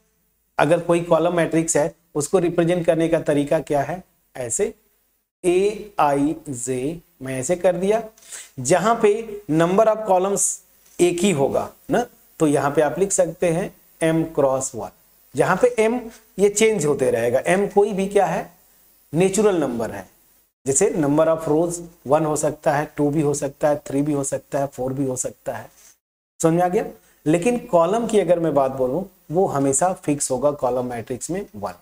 अगर कोई कॉलम मैट्रिक्स है उसको रिप्रेजेंट करने का तरीका क्या है, ऐसे AIJ, मैं ऐसे कर दिया, जहां पे नंबर ऑफ कॉलम्स एक ही होगा ना, तो यहां पे आप लिख सकते हैं M × 1, जहां पे M ये चेंज होते रहेगा, M कोई भी क्या है, नेचुरल नंबर है। जैसे नंबर ऑफ रोज 1 हो सकता है, 2 भी हो सकता है, 3 भी हो सकता है, 4 भी हो सकता है। समझ आ गया। लेकिन कॉलम की अगर मैं बात बोलूं, वो हमेशा फिक्स होगा कॉलम मैट्रिक्स में 1।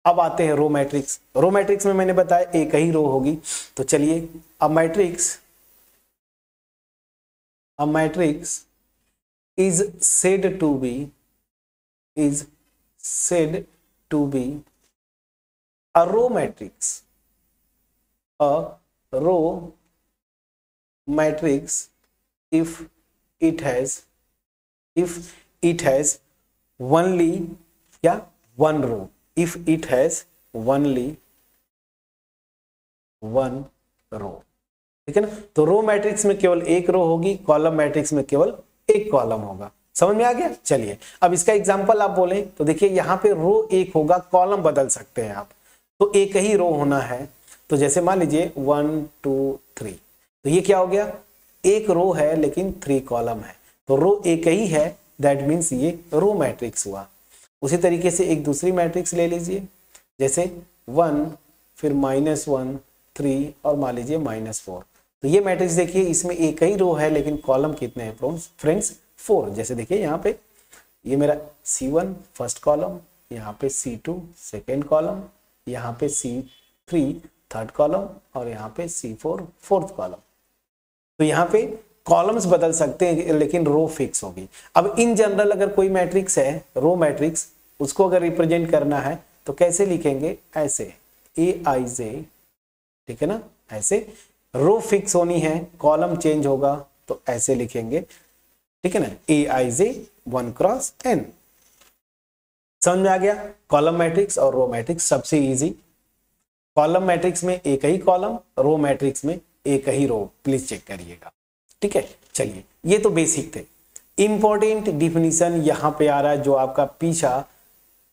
अब आते हैं रो मैट्रिक्स। रो मैट्रिक्स में मैंने बताया एक ही रो होगी। तो चलिए अब matrix is said to be a row matrix, if it has only क्या, one row, if it has only one row, ठीक है ना। तो रो मैट्रिक्स में केवल एक रो होगी, कॉलम मैट्रिक्स में केवल एक कॉलम होगा। समझ में आ गया। चलिए अब इसका एग्जांपल आप बोले तो देखिए यहाँ पे रो एक होगा, कॉलम बदल सकते हैं आप, तो एक ही रो होना है। तो जैसे मान लीजिए 1 2 3, तो ये क्या हो गया, एक रो है लेकिन 3 कॉलम है, तो रो एक ही है, दैट मीन्स ये रो मैट्रिक्स हुआ। उसी तरीके से एक दूसरी मैट्रिक्स ले लीजिए, जैसे 1 फिर -1 3 और मान लीजिए -4, तो ये मैट्रिक्स देखिए इसमें एक ही रो है लेकिन कॉलम कितने हैं फ्रेंड्स, 4। जैसे देखिए यहाँ पे ये मेरा C1 फर्स्ट कॉलम, यहाँ पे C2 सेकेंड कॉलम, यहाँ पे C3 थर्ड कॉलम और यहाँ पे C4 फोर्थ कॉलम। तो यहाँ पे कॉलम्स बदल सकते हैं लेकिन रो फिक्स होगी। अब इन जनरल अगर कोई मैट्रिक्स है रो मैट्रिक्स, उसको अगर रिप्रेजेंट करना है तो कैसे लिखेंगे, ऐसे AIJ, ठीक है ना, ऐसे रो फिक्स होनी है, कॉलम चेंज होगा तो ऐसे लिखेंगे, ठीक है ना, AIJ 1 × n। समझ में आ गया। कॉलम मैट्रिक्स और रो मैट्रिक्स सबसे इजी। कॉलम मैट्रिक्स में एक ही कॉलम, रो मैट्रिक्स में एक ही रो, प्लीज चेक करिएगा, ठीक है। चलिए ये तो बेसिक थे। इंपॉर्टेंट डिफिनीशन यहां पे आ रहा है, जो आपका पीछा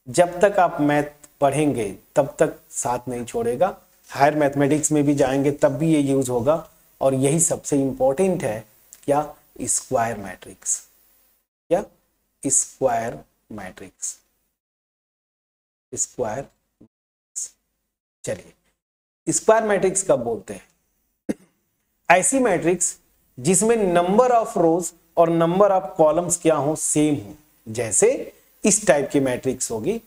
जब तक आप मैथ पढ़ेंगे तब तक साथ नहीं छोड़ेगा, हायर मैथमेटिक्स में भी जाएंगे तब भी ये यूज होगा, और यही सबसे इंपॉर्टेंट है। क्या? Square matrix. क्या? Square matrix. स्क्वायर। चलिए, स्क्वायर मैट्रिक्स कब बोलते हैं? ऐसी मैट्रिक्स जिसमें नंबर ऑफ रोज और नंबर ऑफ कॉलम्स क्या हो? सेम हो। जैसे इस टाइप की मैट्रिक्स होगी,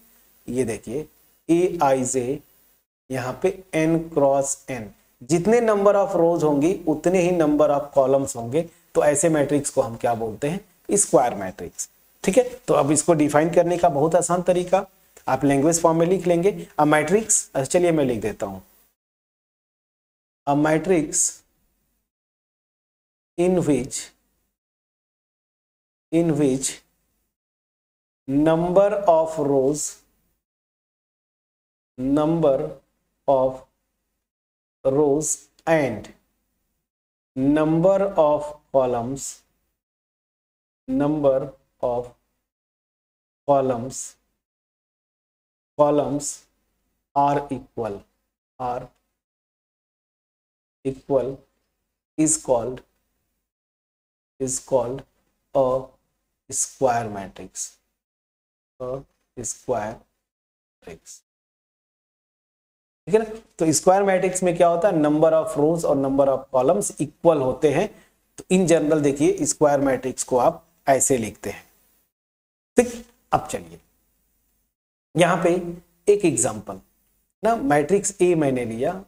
ये देखिए Aij, यहां पे n क्रॉस n, जितने नंबर ऑफ रोज होंगी उतने ही नंबर ऑफ कॉलम्स होंगे, तो ऐसे मैट्रिक्स को हम क्या बोलते हैं? Square matrix. ठीक है, तो अब इसको डिफाइन करने का बहुत आसान तरीका, आप लैंग्वेज फॉर्म में लिख लेंगे। अ मैट्रिक्स, चलिए मैं लिख देता हूं, a matrix in which number of rows and number of columns are equal is called a square matrix. ठीक है ना? तो स्क्वायर मैट्रिक्स में क्या होता है? नंबर ऑफ रोज और नंबर ऑफ कॉलम्स इक्वल होते हैं। तो इन जनरल देखिए स्क्वायर मैट्रिक्स को आप ऐसे लिखते हैं। ठीक, अब चलिए यहां पे एक एग्जांपल ना, मैट्रिक्स ए मैंने लिया,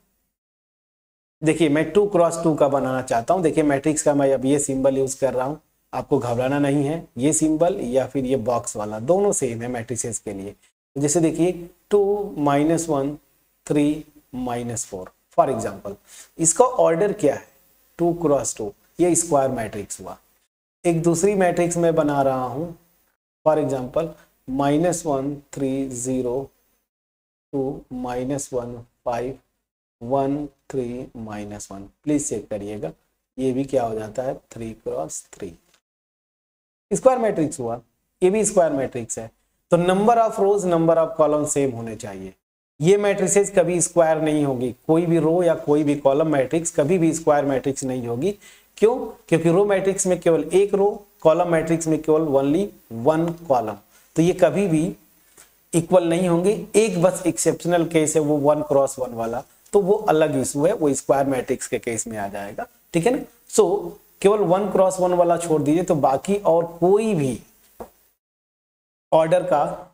देखिए मैं 2 क्रॉस 2 का बनाना चाहता हूं। देखिए मैट्रिक्स का मैं अब ये सिंबल यूज कर रहा हूं, आपको घबराना नहीं है, ये सिंबल या फिर ये बॉक्स वाला दोनों सेम है मैट्रिसेस के लिए। जैसे देखिए 2 -1 3 -4 फॉर एग्जांपल, इसका ऑर्डर क्या है? 2 क्रॉस 2, ये स्क्वायर मैट्रिक्स हुआ। एक दूसरी मैट्रिक्स में बना रहा हूं, फॉर एग्जांपल -1 3 0 2 -1 5 1 3 -1, प्लीज चेक करिएगा, ये भी क्या हो जाता है? 3 क्रॉस 3, स्क्वायर मैट्रिक्स हुआ। ये भी स्क्वायर मैट्रिक्स है। तो number of rows number of column same होने चाहिए। ये मैट्रिसेस कभी स्क्वायर नहीं होगी, कोई भी रो या कोई भी कॉलम मैट्रिक्स कभी भी स्क्वायर मैट्रिक्स नहीं होगी। क्यों? क्योंकि रो मैट्रिक्स में केवल एक रो, कॉलम मैट्रिक्स में केवल ओनली 1 कॉलम, तो ये कभी भी इक्वल नहीं होंगे। एक बस एक्सेप्शनल केस है वो 1 क्रॉस 1 वाला, तो वो अलग इशू है, वो स्क्वायर मैट्रिक्स के केस में आ जाएगा। ठीक है ना? सो केवल 1 क्रॉस 1 वाला छोड़ दीजिए, तो बाकी और कोई भी ऑर्डर का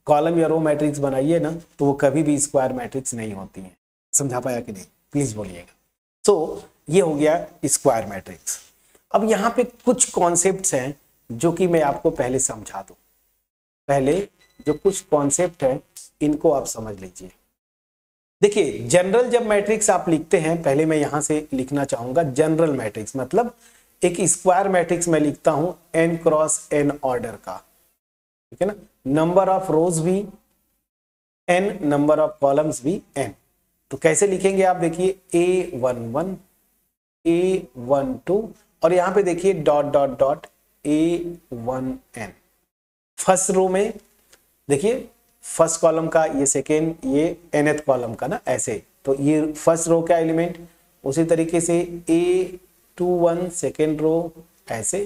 कॉलम या रो मैट्रिक्स बनाइए ना, तो वो कभी भी स्क्वायर मैट्रिक्स नहीं होती है। समझा पाया कि नहीं? प्लीज बोलिएगा। तो ये हो गया स्क्वायर मैट्रिक्स। अब यहाँ पे कुछ कॉन्सेप्ट्स हैं जो कि मैं आपको पहले समझा दूं। पहले जो कुछ कॉन्सेप्ट है इनको आप समझ लीजिए। देखिए जनरल जब मैट्रिक्स आप लिखते हैं, पहले मैं यहां से लिखना चाहूंगा जनरल मैट्रिक्स, मतलब एक स्क्वायर मैट्रिक्स में लिखता हूं n क्रॉस n ऑर्डर का। ठीक है ना? नंबर ऑफ रोज भी n, नंबर ऑफ कॉलम्स भी n। तो कैसे लिखेंगे आप देखिए, A11 A12 और यहां पे देखिए dot dot dot A1n। First row में देखिए फर्स्ट कॉलम का ये सेकेंड, ये nth कॉलम का ना, ऐसे। तो ये फर्स्ट रो का एलिमेंट, उसी तरीके से A21 सेकेंड रो ऐसे,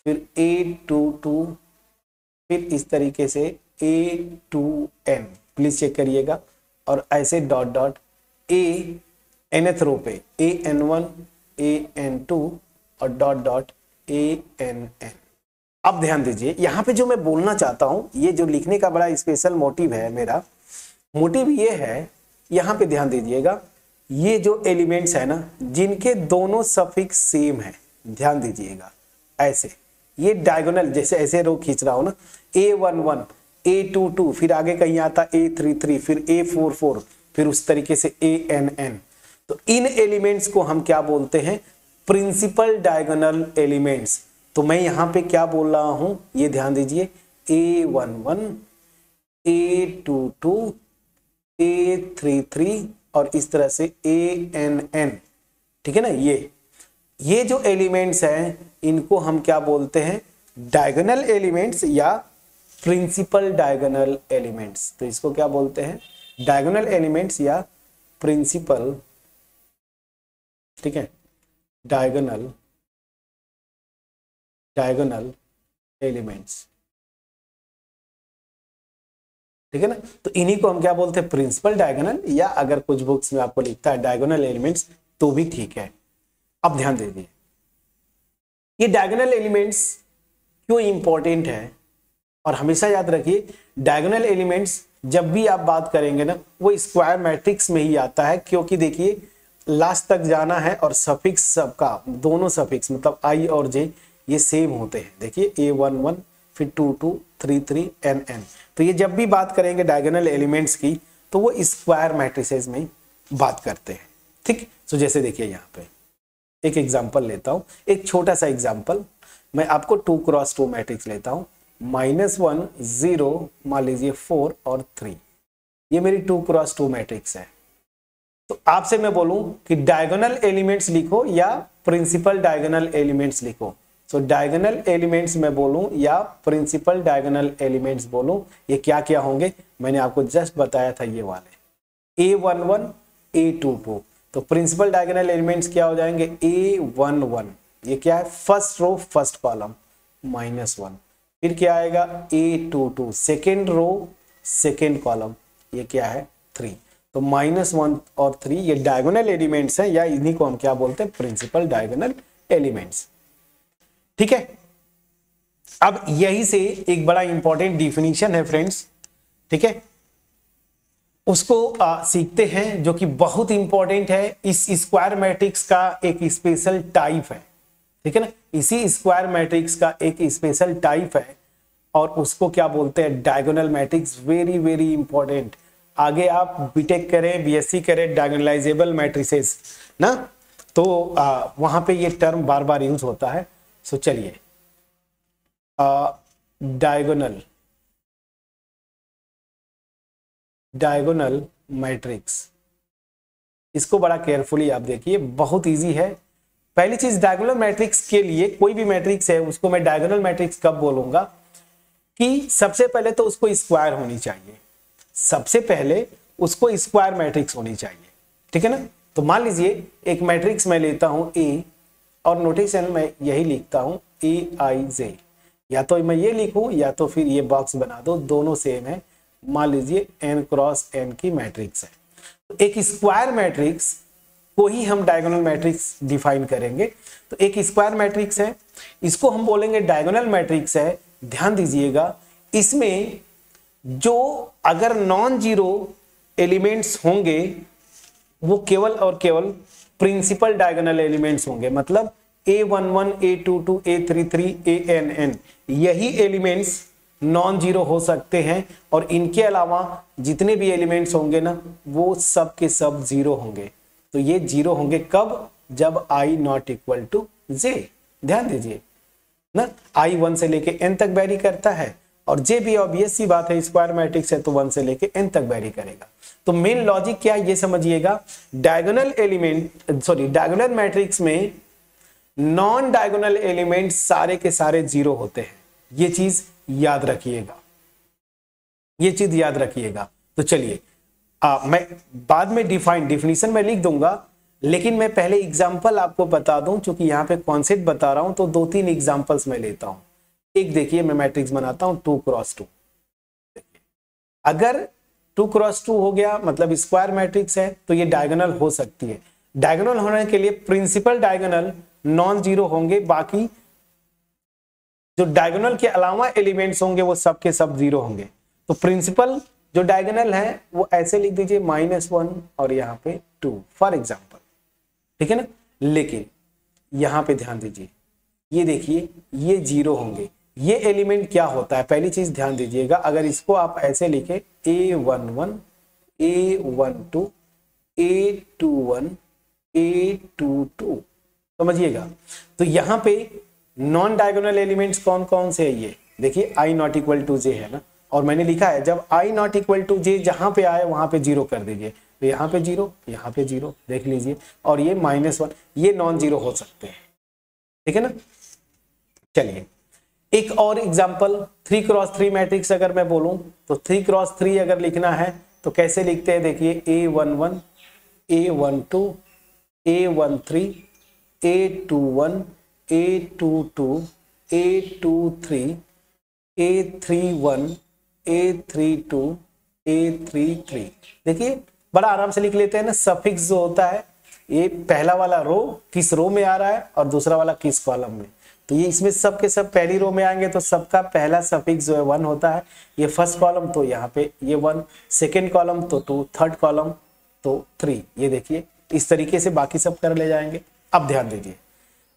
फिर A22, फिर इस तरीके से A2n, प्लीज चेक करिएगा, और ऐसे डॉट डॉट nth रो पे AN1 AN2 और डॉट डॉट ANN। अब ध्यान दीजिए यहां पे जो मैं बोलना चाहता हूं, ये जो लिखने का बड़ा स्पेशल मोटिव है, मेरा मोटिव ये है, यहां पे ध्यान दीजिएगा, ये जो एलिमेंट्स है ना जिनके दोनों सफिक्स सेम है, ध्यान दीजिएगा ऐसे, ये डायगोनल जैसे ऐसे रो खींच रहा हो ना, A11 A22, फिर आगे कहीं आता A33, फिर A44, फिर उस तरीके से ANN। तो इन एलिमेंट्स को हम क्या बोलते हैं? Principal diagonal elements. तो मैं यहां पे क्या बोल रहा हूं, ये ध्यान दीजिए, A11 A22 A33 और इस तरह से ANN। ठीक है ना? ये जो एलिमेंट्स हैं इनको हम क्या बोलते हैं? डायगोनल एलिमेंट्स या प्रिंसिपल डायगोनल एलिमेंट्स। तो इसको क्या बोलते हैं, डायगोनल एलिमेंट्स या प्रिंसिपल, ठीक है, डायगोनल एलिमेंट्स, ठीक है ना। तो इन्हीं को हम क्या बोलते हैं, प्रिंसिपल डायगोनल, या अगर कुछ बुक्स में आपको लिखता है डायगोनल एलिमेंट्स तो भी ठीक है। अब ध्यान दीजिए, ये डायगोनल एलिमेंट्स क्यों इंपॉर्टेंट है, और हमेशा याद रखिए डायगोनल एलिमेंट्स जब भी आप बात करेंगे ना वो स्क्वायर मैट्रिक्स में ही आता है, क्योंकि देखिए लास्ट तक जाना है और सफिक्स सबका, दोनों सफिक्स मतलब आई और जे ये सेम होते हैं। देखिए A11 फिर 22 33 NN, तो ये जब भी बात करेंगे डायगोनल एलिमेंट्स की तो वो स्क्वायर मैट्रिसेस में बात करते हैं, ठीक। तो जैसे देखिए यहाँ पे एक एग्जांपल लेता हूँ, एक छोटा सा एग्जांपल, मैं आपको 2x2 मैट्रिक्स लेता हूँ, -1 0 मान लीजिए 4 और 3, ये मेरी 2x2 मैट्रिक्स है। तो आपसे मैं बोलूं कि डायगोनल एलिमेंट्स लिखो या प्रिंसिपल डायगोनल एलिमेंट्स लिखो, सो डायगोनल एलिमेंट्स मैं बोलूं या प्रिंसिपल डायगोनल एलिमेंट्स बोलूं, ये क्या क्या होंगे मैंने आपको जस्ट बताया था, ये वाले A11 A22। तो प्रिंसिपल डायगोनल एलिमेंट्स क्या हो जाएंगे, A11 ये क्या है, फर्स्ट रो फर्स्ट कॉलम -1, फिर क्या आएगा A22 second row second column, ये क्या है 3। तो -1 और 3 ये डायगोनल एलिमेंट्स हैं, या इन्हीं को हम क्या बोलते हैं, प्रिंसिपल डायगोनल एलिमेंट्स, ठीक है। अब यही से एक बड़ा इंपॉर्टेंट डिफिनीशन है फ्रेंड्स, ठीक है, उसको सीखते हैं, जो कि बहुत इंपॉर्टेंट है। इस स्क्वायर मैट्रिक्स का एक स्पेशल टाइप है, ठीक है ना, इसी स्क्वायर मैट्रिक्स का एक स्पेशल टाइप है, और उसको क्या बोलते हैं, diagonal matrix. Very very important, आगे आप बीटेक करें बीएससी करें डायगोनलाइजेबल मैट्रिसेस ना, तो वहां पे ये टर्म बार बार यूज होता है। सो चलिए डायगोनल मैट्रिक्स, इसको बड़ा केयरफुली आप देखिए, बहुत इजी है। पहली चीज डायगोनल मैट्रिक्स के लिए, कोई भी मैट्रिक्स है उसको मैं डायगोनल मैट्रिक्स कब बोलूंगा, कि सबसे पहले तो उसको स्क्वायर होनी चाहिए, सबसे पहले उसको स्क्वायर मैट्रिक्स होनी चाहिए, ठीक है ना। तो मान लीजिए एक मैट्रिक्स मैं लेता हूं A, और नोटेशन में यही लिखता हूं AIJ, या तो मैं ये लिखूं या तो फिर ये बॉक्स बना दो, दोनों सेम है। मान लीजिए n क्रॉस n की मैट्रिक्स है, तो एक स्क्वायर मैट्रिक्स को ही हम डायगोनल मैट्रिक्स डिफाइन करेंगे। तो एक स्क्वायर मैट्रिक्स है, इसको हम बोलेंगे डायगोनल मैट्रिक्स है। ध्यान दीजिएगा, इसमें जो अगर नॉन जीरो एलिमेंट्स होंगे वो केवल और केवल प्रिंसिपल डायगोनल एलिमेंट्स होंगे, मतलब A11 A22 A33 ANN यही एलिमेंट्स नॉन जीरो हो सकते हैं, और इनके अलावा जितने भी एलिमेंट्स होंगे ना वो सब के सब जीरो होंगे। तो ये जीरो होंगे कब, जब I not equal to J। ध्यान दीजिए ना, I 1 से लेके n तक वेरी करता है, और J भी ऑब्वियस सी बात है स्क्वायर मैट्रिक्स है तो 1 से लेके n तक वेरी करेगा। तो मेन लॉजिक क्या है ये समझिएगा, diagonal element sorry diagonal matrix में नॉन डायगोनल एलिमेंट सारे के सारे जीरो होते हैं, ये चीज याद रखिएगा, ये चीज याद रखिएगा। तो चलिए मैं बाद में डिफिनीशन में लिख दूंगा, लेकिन मैं पहले एग्जांपल आपको बता दूं, क्योंकि यहाँ पे कॉन्सेप्ट बता रहा हूं तो 2-3 एग्जांपल्स मैं लेता हूं। एक देखिए मैं मैट्रिक्स बनाता हूं 2x2, अगर 2x2 हो गया मतलब स्क्वायर मैट्रिक्स है तो ये डायगोनल हो सकती है। डायगोनल होने के लिए प्रिंसिपल डायगोनल नॉन जीरो होंगे, बाकी जो डायगोनल के अलावा एलिमेंट्स होंगे वो सब के सब जीरो होंगे। तो प्रिंसिपल जो डायगोनल है वो ऐसे लिख दीजिए -1 और यहाँ पे 2 फॉर एग्जाम्पल, ठीक है ना। लेकिन यहाँ पे ध्यान दीजिए, ये देखिए ये जीरो होंगे। ये एलिमेंट क्या होता है, पहली चीज ध्यान दीजिएगा, अगर इसको आप ऐसे लिखे A11 A12 A21 A22 समझिएगा, तो यहाँ पे नॉन डायगोनल एलिमेंट्स कौन कौन से है, ये देखिए I not equal to J है ना, और मैंने लिखा है जब I not equal to J जहां पे आए वहां पे जीरो कर दीजिए। तो यहाँ पे जीरो, यहाँ पे जीरो, देख लीजिए, और ये -1 ये नॉन जीरो हो सकते हैं, ठीक है ना। चलिए एक और एग्जांपल 3 क्रॉस 3 मैट्रिक्स अगर मैं बोलूं तो 3 क्रॉस 3 अगर लिखना है तो कैसे लिखते हैं, देखिए A11 A12 A13 A21 A22 A23 A31 A32 A33। देखिए बड़ा आराम से लिख लेते हैं ना। सफिक्स जो होता है ये पहला वाला रो किस रो में आ रहा है और दूसरा वाला किस कॉलम में, तो ये इसमें सब के सब पहली रो में आएंगे तो सबका पहला सफिक्स जो है 1 होता है। ये फर्स्ट कॉलम तो यहाँ पे ये 1, सेकेंड कॉलम तो 2, थर्ड कॉलम तो 3। ये देखिए इस तरीके से बाकी सब कर ले जाएंगे। अब ध्यान दीजिए,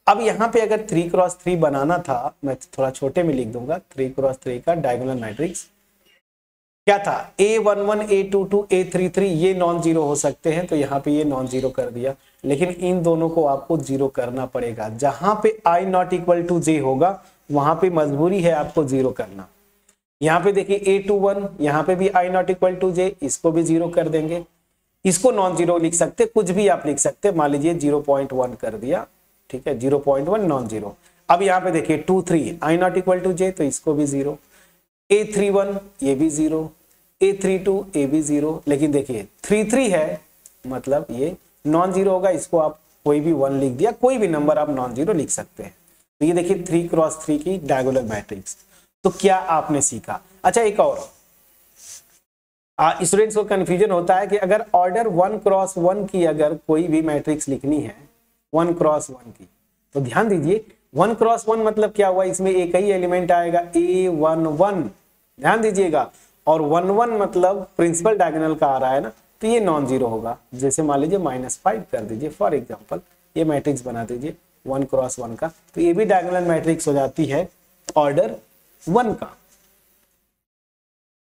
अब यहाँ पे अगर 3 क्रॉस 3 बनाना था, मैं थोड़ा छोटे में लिख दूंगा 3 क्रॉस 3 का डायगोनल मैट्रिक्स क्या था, A11 A22 A33 ये नॉन जीरो हो सकते हैं, तो यहाँ पे ये नॉन जीरो कर दिया। लेकिन इन दोनों को आपको जीरो करना पड़ेगा। जहां पे I not equal to J होगा वहां पे मजबूरी है आपको जीरो करना। यहाँ पे देखिए A21 यहाँ पे भी I not equal to J, इसको भी जीरो कर देंगे। इसको नॉन जीरो लिख सकते, कुछ भी आप लिख सकते, मान लीजिए 0.1 कर दिया, ठीक है 0.1 नॉन जीरो। अब यहाँ पे देखिए 2 3 I not equal to J, तो इसको भी जीरो। A31 ये भी जीरो, A32 ये भी जीरो। लेकिन देखिए 33 है मतलब ये नॉन जीरो होगा, इसको आप कोई भी 1 लिख दिया, कोई भी नंबर आप नॉन जीरो लिख सकते हैं। तो ये देखिए 3 क्रॉस 3 की डायगोनल मैट्रिक्स। तो क्या आपने सीखा। अच्छा एक और स्टूडेंट्स को कंफ्यूजन होता है कि अगर ऑर्डर 1 क्रॉस 1 की अगर कोई भी मैट्रिक्स लिखनी है 1 क्रॉस 1 की, तो ध्यान दीजिए 1 क्रॉस 1 मतलब क्या हुआ, इसमें एक ही एलिमेंट आएगा A11, ध्यान दीजिएगा। और 1 1 मतलब प्रिंसिपल डायगोनल का आ रहा है ना, तो ये नॉन जीरो होगा। जैसे मान लीजिए -5 कर दीजिए फॉर एग्जांपल, ये मैट्रिक्स बना दीजिए 1 क्रॉस 1 का, तो ये भी डायगोनल मैट्रिक्स हो जाती है ऑर्डर 1 का।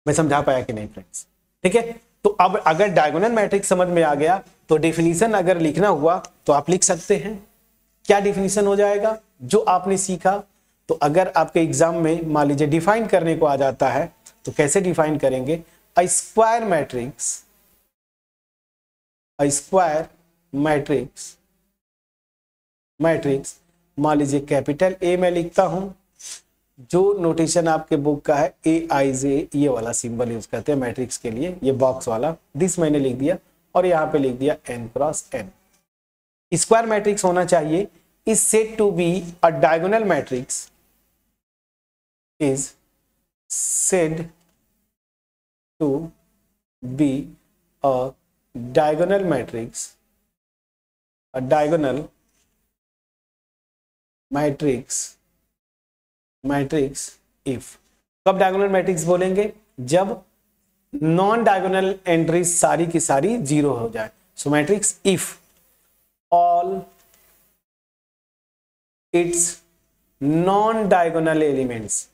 मैं समझा पाया कि नहीं फ्रेंड्स, ठीक है। तो अब अगर डायगोनल मैट्रिक्स समझ में आ गया तो डेफिनेशन अगर लिखना हुआ तो आप लिख सकते हैं। क्या डेफिनेशन हो जाएगा जो आपने सीखा। तो अगर आपके एग्जाम में मान लीजिए डिफाइन करने को आ जाता है तो कैसे डिफाइन करेंगे, अ स्क्वायर मैट्रिक्स मान लीजिए कैपिटल ए में लिखता हूं, जो नोटेशन आपके बुक का है AIJ, ये वाला सिंबल यूज करते हैं मैट्रिक्स के लिए, ये बॉक्स वाला, दिस मैंने लिख दिया और यहाँ पे लिख दिया n cross n। Square matrix होना चाहिए, is said to be a diagonal matrix, is said to be a diagonal matrix, if। कब डायगोनल मैट्रिक्स बोलेंगे, जब नॉन डायगोनल एंट्रीज सारी की सारी जीरो हो जाए। So matrix if all its non diagonal elements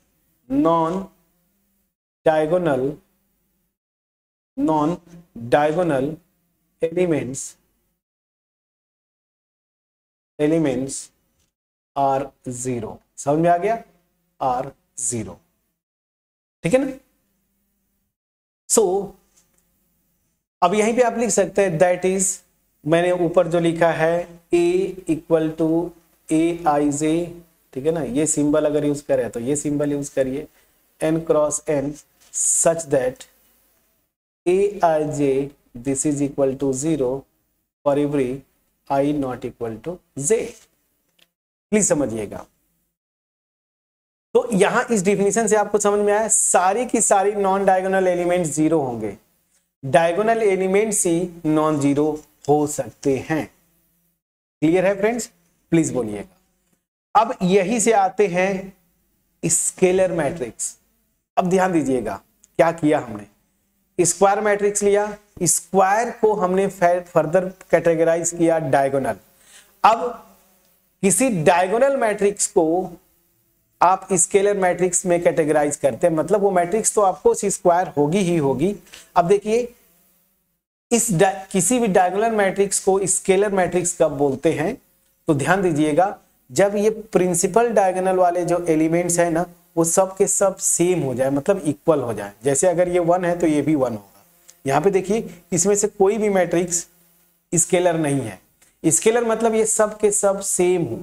are zero. समझ में आ गया, आर जीरो, ठीक है ना। सो अब यहीं पे आप लिख सकते हैं दैट इज, मैंने ऊपर जो लिखा है A इक्वल टू AIJ, ठीक है ना। ये सिंबल अगर यूज करें तो ये सिंबल यूज करिए n cross n such that AIJ this is equal to 0 for every I not equal to J। Please समझिएगा। तो यहां इस डिफिनेशन से आपको समझ में आया, सारी की सारी नॉन डायगोनल एलिमेंट्स जीरो होंगे, डायगोनल एलिमेंट्स ही नॉन जीरो हो सकते हैं। क्लियर है फ्रेंड्स, प्लीज बोलिएगा। अब यही से आते हैं स्केलर मैट्रिक्स। अब ध्यान दीजिएगा क्या किया हमने, स्क्वायर मैट्रिक्स लिया, स्क्वायर को हमने फर्दर कैटेगराइज किया डायगोनल। अब किसी डायगोनल मैट्रिक्स को आप स्केलर मैट्रिक्स में कैटेगराइज करते हैं, मतलब वो मैट्रिक्स तो आपको स्क्वायर होगी ही होगी। अब देखिए किसी भी डायगोनल मैट्रिक्स को स्केलर मैट्रिक्स कब बोलते हैं, तो ध्यान दीजिएगा जब ये प्रिंसिपल डायगोनल वाले जो एलिमेंट्स है ना वो सब के सब सेम हो जाए, मतलब इक्वल हो जाए। जैसे अगर ये 1 है तो ये भी 1 होगा। यहाँ पे देखिए इसमें से कोई भी मैट्रिक्स स्केलर नहीं है। स्केलर मतलब ये सब के सब सेम हो,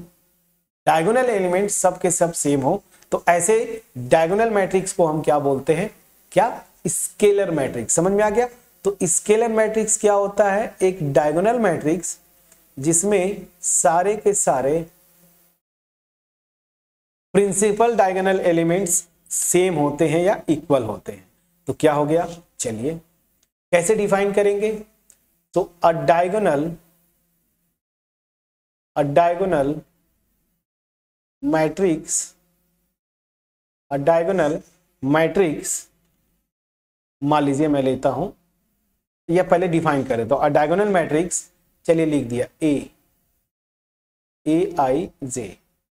डायगोनल एलिमेंट सब के सब सेम हो, तो ऐसे डायगोनल मैट्रिक्स को हम क्या बोलते हैं, क्या, स्केलर मैट्रिक्स। समझ में आ गया। तो स्केलर मैट्रिक्स क्या होता है, एक डायगोनल मैट्रिक्स जिसमें सारे के सारे प्रिंसिपल डायगोनल एलिमेंट्स सेम होते हैं या इक्वल होते हैं। तो क्या हो गया, चलिए कैसे डिफाइन करेंगे। तो अ डायगोनल मैट्रिक्स, मान लीजिए मैं लेता हूं, या पहले डिफाइन करें। तो अ डायगोनल मैट्रिक्स, चलिए लिख दिया ए आई जे,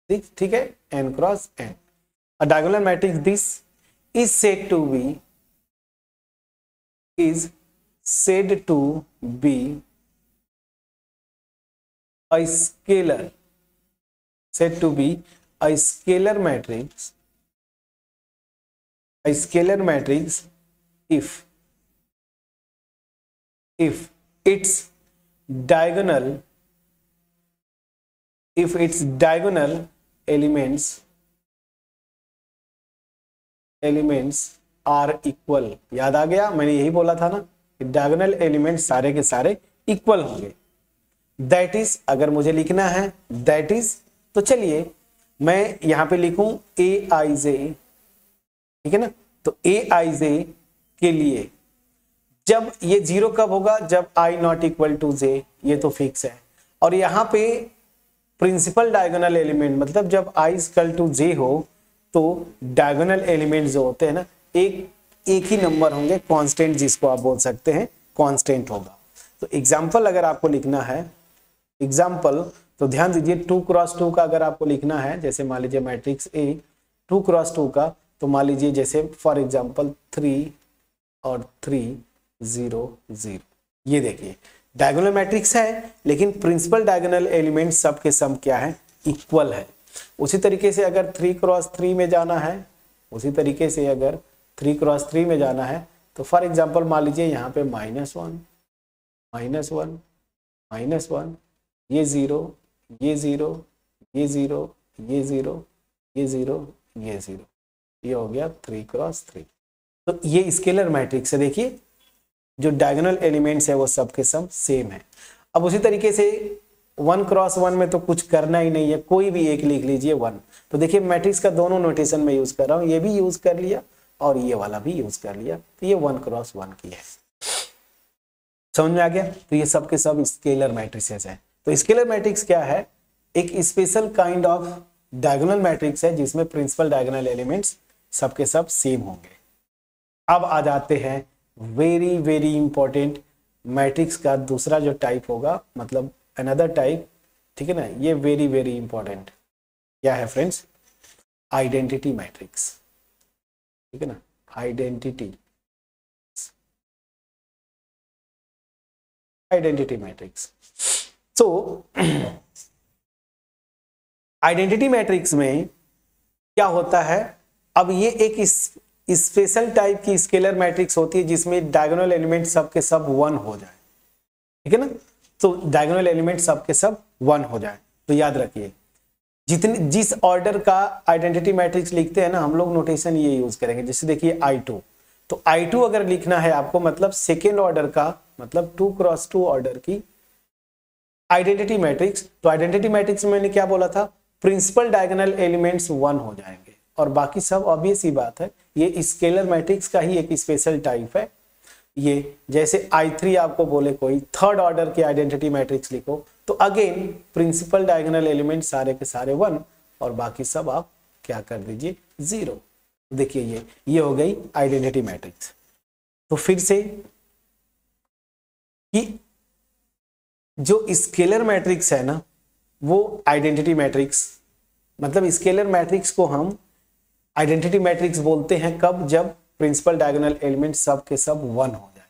ठीक है, n cross n। A diagonal matrix this is said to be a scalar, matrix if its diagonal elements are equal. याद आ गया, मैंने यही बोला था ना कि डायगोनल एलिमेंट सारे के सारे इक्वल होंगे। दैट इज, अगर मुझे लिखना है दैट इज, तो चलिए मैं यहां पे लिखूं ए आई जे, ठीक है ना। तो ए आई जे के लिए जब ये जीरो कब होगा, जब आई नॉट इक्वल टू जे, ये तो फिक्स है। और यहां पे प्रिंसिपल डायगोनल एलिमेंट, मतलब जब आई इक्वल टू जे हो तो डायगोनल एलिमेंट जो होते हैं ना, एक ही नंबर होंगे, कांस्टेंट जिसको आप बोल सकते हैं कांस्टेंट होगा। तो एग्जांपल अगर आपको लिखना है, एग्जांपल तो ध्यान दीजिए 2 क्रॉस 2 का अगर आपको लिखना है, जैसे मान लीजिए मैट्रिक्स ए 2 क्रॉस 2 का, तो मान लीजिए जैसे फॉर एग्जांपल 3 और 3 0 0। ये देखिए डायगोनल मैट्रिक्स है, लेकिन प्रिंसिपल डायगोनल एलिमेंट सब के सब क्या है, इक्वल है। उसी तरीके से अगर 3 क्रॉस 3 में जाना है, उसी तरीके से अगर 3 क्रॉस 3 में जाना है, तो फॉर एग्जांपल मान लीजिए यहाँ पे -1 -1 -1, ये 0 ये 0 ये 0 ये 0 ये 0 ये 0, ये हो गया 3 क्रॉस 3। तो ये स्केलर मैट्रिक्स है। देखिए जो डायगोनल एलिमेंट्स है वो सब के सब सेम है। अब उसी तरीके से 1 क्रॉस 1 में तो कुछ करना ही नहीं है, कोई भी एक लिख लीजिए 1। तो देखिए मैट्रिक्स का दोनों नोटेशन में यूज कर रहा हूं, ये भी यूज कर लिया और ये वाला भी यूज कर लिया, तो ये 1 क्रॉस 1 की है। समझ में आ गया। तो ये सब के सब स्केलर मैट्रिसेस है। तो स्केलर मैट्रिक्स क्या है, एक special kind of diagonal matrix है जिसमें प्रिंसिपल डायगोनल एलिमेंट्स सब के सब सेम होंगे। अब आ जाते हैं वेरी वेरी इंपॉर्टेंट मैट्रिक्स का दूसरा जो टाइप होगा, मतलब अनदर टाइप, ठीक है ना। ये वेरी वेरी इंपॉर्टेंट क्या है फ्रेंड्स, आइडेंटिटी मैट्रिक्स, ठीक है ना, आइडेंटिटी मैट्रिक्स। तो आइडेंटिटी मैट्रिक्स में क्या होता है, अब ये एक स्पेशल टाइप की स्केलर मैट्रिक्स होती है जिसमें डायगोनल एलिमेंट सब के सब 1 हो जाए, ठीक है ना। तो डायगोनल एलिमेंट सब के सब 1 हो जाए। तो याद रखिए जिस ऑर्डर का आइडेंटिटी मैट्रिक्स लिखते हैं ना, हम लोग नोटेशन ये यूज करेंगे। जैसे देखिए I2, तो I2 अगर लिखना है आपको, मतलब सेकेंड ऑर्डर का, मतलब 2 क्रॉस 2 ऑर्डर की आइडेंटिटी मैट्रिक्स। तो आइडेंटिटी मैट्रिक्स में मैंने क्या बोला था, प्रिंसिपल डायगोनल एलिमेंट्स 1 हो जाएंगे और बाकी सब ऑब्वियस ही बात है, ये स्केलर मैट्रिक्स का ही एक स्पेशल टाइप है। ये जैसे I3 आपको बोले कोई थर्ड ऑर्डर की आइडेंटिटी मैट्रिक्स लिखो, तो अगेन प्रिंसिपल डायगोनल एलिमेंट सारे के सारे 1 और बाकी सब आप क्या कर दीजिए 0। देखिए ये हो गई आइडेंटिटी मैट्रिक्स। तो फिर से कि जो स्केलर मैट्रिक्स है ना, वो आइडेंटिटी मैट्रिक्स, मतलब स्केलर मैट्रिक्स को हम आइडेंटिटी मैट्रिक्स बोलते हैं कब, जब प्रिंसिपल डायगोनल एलिमेंट सब के सब 1 हो जाए।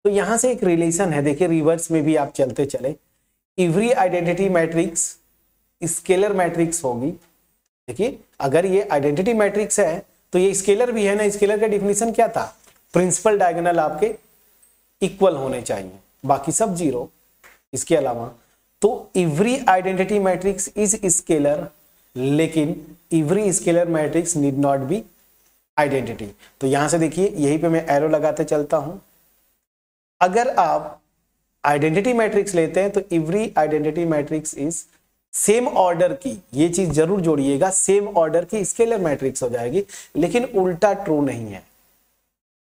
तो यहां से एक रिलेशन है, देखिए रिवर्स में भी आप चलते चले, every identity matrix scalar matrix होगी। देखिए अगर ये आइडेंटिटी मैट्रिक्स है तो ये स्केलर भी है ना। स्केलर का डिफिनीशन क्या था, प्रिंसिपल डायगोनल आपके इक्वल होने चाहिए, बाकी सब 0। इसके अलावा तो every identity matrix is scalar लेकिन every scalar matrix need not be identity. तो यहां से देखिए, यहीं पे मैं एरो लगाते चलता हूं। अगर आप आइडेंटिटी मैट्रिक्स लेते हैं तो every identity matrix is same order की, ये चीज जरूर जोड़िएगा, सेम ऑर्डर की स्केलर मैट्रिक्स हो जाएगी। लेकिन उल्टा ट्रू नहीं है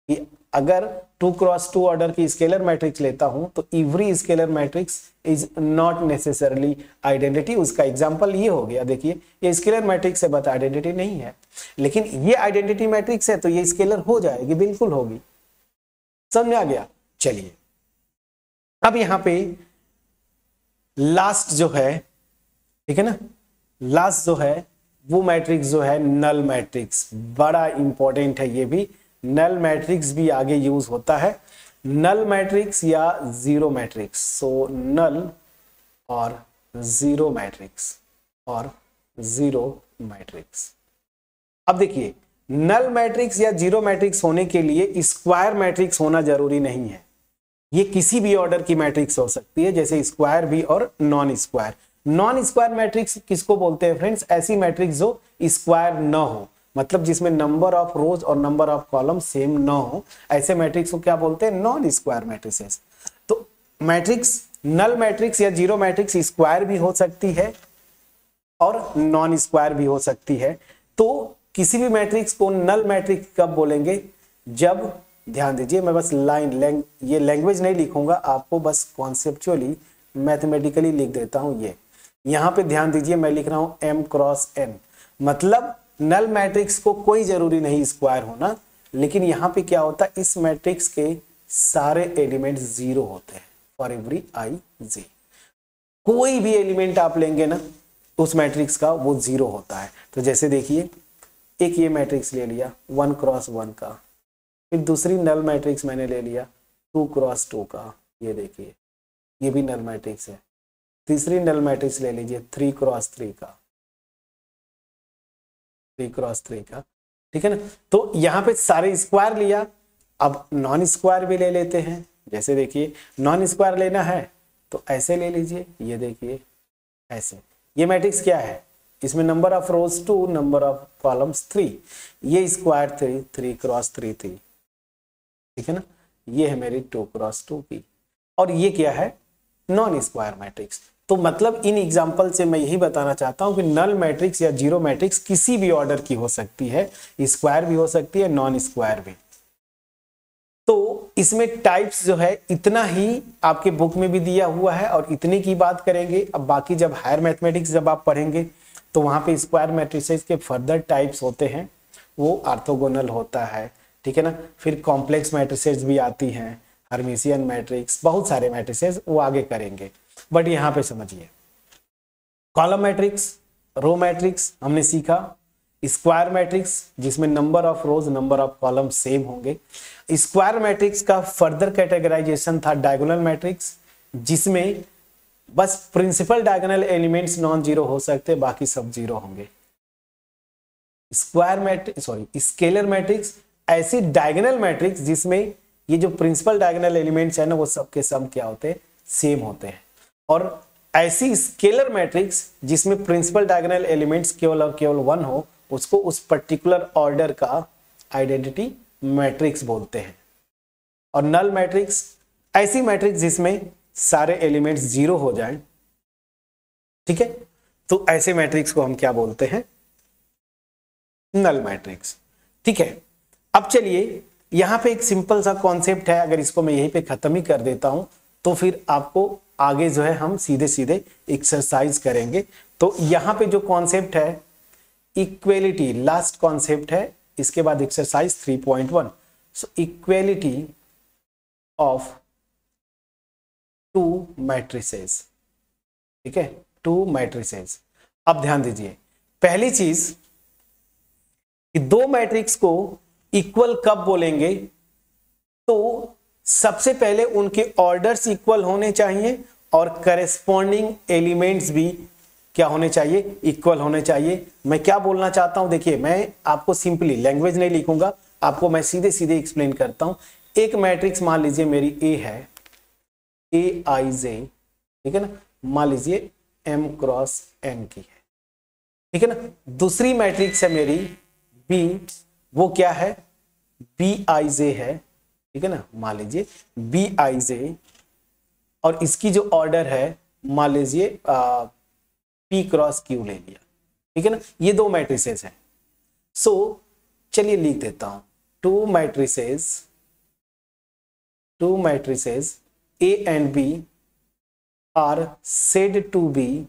कि अगर 2 क्रॉस 2 ऑर्डर की स्केलर मैट्रिक्स लेता हूं तो every scalar matrix is not necessarily identity. उसका एग्जांपल ये हो गया, देखिए ये स्केलर मैट्रिक्स है बट आइडेंटिटी नहीं है, लेकिन ये आइडेंटिटी मैट्रिक्स है तो ये स्केलर हो जाएगी, बिल्कुल होगी। समझ में आ गया? चलिए अब यहां पे लास्ट जो है, ठीक है ना, लास्ट जो है वो मैट्रिक्स जो है नल मैट्रिक्स, बड़ा इंपॉर्टेंट है ये भी। नल मैट्रिक्स भी आगे यूज होता है, नल मैट्रिक्स या जीरो मैट्रिक्स। सो नल और जीरो मैट्रिक्स और जीरो मैट्रिक्स। अब देखिए, नल मैट्रिक्स या जीरो मैट्रिक्स होने के लिए स्क्वायर मैट्रिक्स होना जरूरी नहीं है। ये किसी भी ऑर्डर की मैट्रिक्स हो सकती है, जैसे स्क्वायर भी और non square. Non square matrix किसको बोलते हैं फ्रेंड्स? ऐसी मैट्रिक्स जो स्क्वायर न हो, मतलब जिसमें नंबर ऑफ रोज और नंबर ऑफ कॉलम सेम न हो, ऐसे मैट्रिक्स को क्या बोलते हैं? Non square matrices. तो मैट्रिक्स, नल मैट्रिक्स या जीरो मैट्रिक्स स्क्वायर भी हो सकती है और नॉन स्क्वायर भी हो सकती है। तो किसी भी मैट्रिक्स को नल मैट्रिक्स कब बोलेंगे? जब, ध्यान दीजिए, मैं बस ये लैंग्वेज नहीं लिखूंगा, आपको बस कॉन्सेप्चुअली मैथमेटिकली लिख देता हूं। ये यहां पे ध्यान दीजिए, मैं लिख रहा हूं m क्रॉस n, मतलब नल मैट्रिक्स को कोई जरूरी नहीं स्क्वायर होना, लेकिन यहां पे क्या होता है, इस मैट्रिक्स के सारे एलिमेंट जीरो होते हैं फॉर एवरी i j। कोई भी एलिमेंट आप लेंगे ना उस मैट्रिक्स का, वो जीरो होता है। तो जैसे देखिए, एक ये मैट्रिक्स ले लिया 1 क्रॉस 1 का, फिर दूसरी नल मैट्रिक्स मैंने ले लिया 2 क्रॉस 2 का, ये देखिए ये भी नल मैट्रिक्स है। तीसरी नल मैट्रिक्स ले लीजिए 3 क्रॉस 3 का, 3 क्रॉस 3 का, ठीक है ना। तो यहाँ पे सारे स्क्वायर लिया, अब नॉन स्क्वायर भी ले लेते हैं। जैसे देखिए, नॉन स्क्वायर लेना है तो ऐसे ले लीजिए, ये देखिए ऐसे। ये मैट्रिक्स क्या है? इसमें number of rose 2, number of columns 3, ये स्क्वायर 3 क्रॉस 3 थी, ठीक है ना। ये है मेरी 2 क्रॉस 2 की, और ये क्या है? Non square matrix. तो मतलब इन एग्जांपल से मैं यही बताना चाहता हूं कि नल मैट्रिक्स या जीरो मैट्रिक्स किसी भी ऑर्डर की हो सकती है, स्क्वायर भी हो सकती है, नॉन स्क्वायर भी। तो इसमें टाइप्स जो है इतना ही आपके बुक में भी दिया हुआ है और इतने की बात करेंगे। अब बाकी जब हायर मैथमेटिक्स जब आप पढ़ेंगे तो वहां पे स्क्वायर मैट्रिसेस के फर्दर टाइप्स होते हैं, वो ऑर्थोगोनल होता है, ठीक है ना। फिर कॉम्प्लेक्स मैट्रिसेस भी आती हैं, हर्मिशियन मैट्रिक्स, बहुत सारे मैट्रिसेस, वो आगे करेंगे। बट यहाँ पे समझिए, कॉलम मैट्रिक्स, रो मैट्रिक्स हमने सीखा, स्क्वायर मैट्रिक्स जिसमें number of rows number of column same होंगे। स्क्वायर मैट्रिक्स का फर्दर कैटेगराइजेशन था डायगोनल मैट्रिक्स, जिसमें बस principal diagonal elements non zero हो सकते, बाकी सब जीरो होंगे। स्केलर मैट्रिक्स ऐसी डायगोनल मैट्रिक्स जिसमें ये जो प्रिंसिपल डायगोनल एलिमेंट्स है ना, वो सबके सब क्या होते हैं? सेम होते हैं। और ऐसी स्केलर मैट्रिक्स जिसमें प्रिंसिपल डायगोनल एलिमेंट्स केवल और केवल 1 हो, उसको उस पर्टिकुलर ऑर्डर का आइडेंटिटी मैट्रिक्स बोलते हैं। और नल मैट्रिक्स ऐसी मैट्रिक्स जिसमें सारे एलिमेंट्स जीरो हो जाएं, ठीक है, तो ऐसे मैट्रिक्स को हम क्या बोलते हैं? नल मैट्रिक्स, ठीक है। अब चलिए, यहां पे एक सिंपल सा कॉन्सेप्ट है, अगर इसको मैं यहीं पे खत्म ही कर देता हूं तो फिर आपको आगे जो है हम सीधे सीधे एक्सरसाइज करेंगे। तो यहां पे जो कॉन्सेप्ट है इक्वेलिटी, लास्ट कॉन्सेप्ट है, इसके बाद exercise 3.1। So equality of to matrices, ठीक है, टू मैट्रिसेस। अब ध्यान दीजिए, पहली चीज कि दो मैट्रिक्स को इक्वल कब बोलेंगे? तो सबसे पहले उनके ऑर्डर्स इक्वल होने चाहिए और करेस्पॉन्डिंग एलिमेंट्स भी क्या होने चाहिए? इक्वल होने चाहिए। मैं क्या बोलना चाहता हूं, देखिए मैं आपको सिंपली लैंग्वेज नहीं लिखूंगा, आपको मैं सीधे सीधे एक्सप्लेन करता हूं। एक मैट्रिक्स मान लीजिए मेरी ए है, ए आई जे, ठीक है ना, मान लीजिए m क्रॉस n की है, ठीक है ना। दूसरी मैट्रिक्स है मेरी बी, वो क्या है, बी आई जे है, ठीक है ना, मान लीजिए बी आई जे, और इसकी जो ऑर्डर है मान लीजिए पी क्रॉस क्यू ले लिया, ठीक है ना। ये दो मैट्रिसेस हैं। सो चलिए लिख देता हूं, two matrices A and B are said to be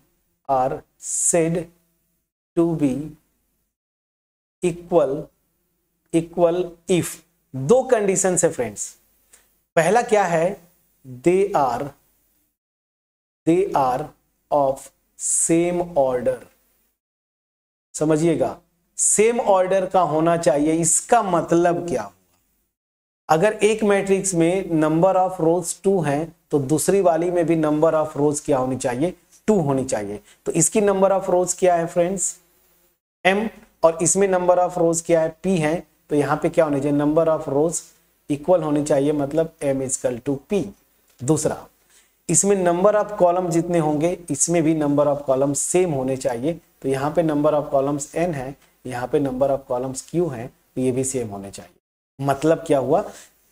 equal if, दो कंडीशन है फ्रेंड्स। पहला क्या है, they are of same order, समझिएगा, सेम ऑर्डर का होना चाहिए। इसका मतलब क्या हुआ, अगर एक मैट्रिक्स में नंबर ऑफ रोज 2 हैं तो दूसरी वाली में भी नंबर ऑफ रोज क्या होनी चाहिए, 2 होनी चाहिए। तो इसकी नंबर ऑफ रोज क्या है फ्रेंड्स, m, और इसमें नंबर ऑफ रोज क्या है, p है। तो यहां पे क्या होनी चाहिए, नंबर ऑफ रोज इक्वल होनी चाहिए, मतलब m इक्वल टू p। दूसरा, इसमें नंबर ऑफ कॉलम जितने होंगे इसमें भी नंबर ऑफ कॉलम सेम होने चाहिए। तो यहाँ पे नंबर ऑफ कॉलम्स n है, यहाँ पे नंबर ऑफ कॉलम्स q है, तो ये भी सेम होने चाहिए। मतलब क्या हुआ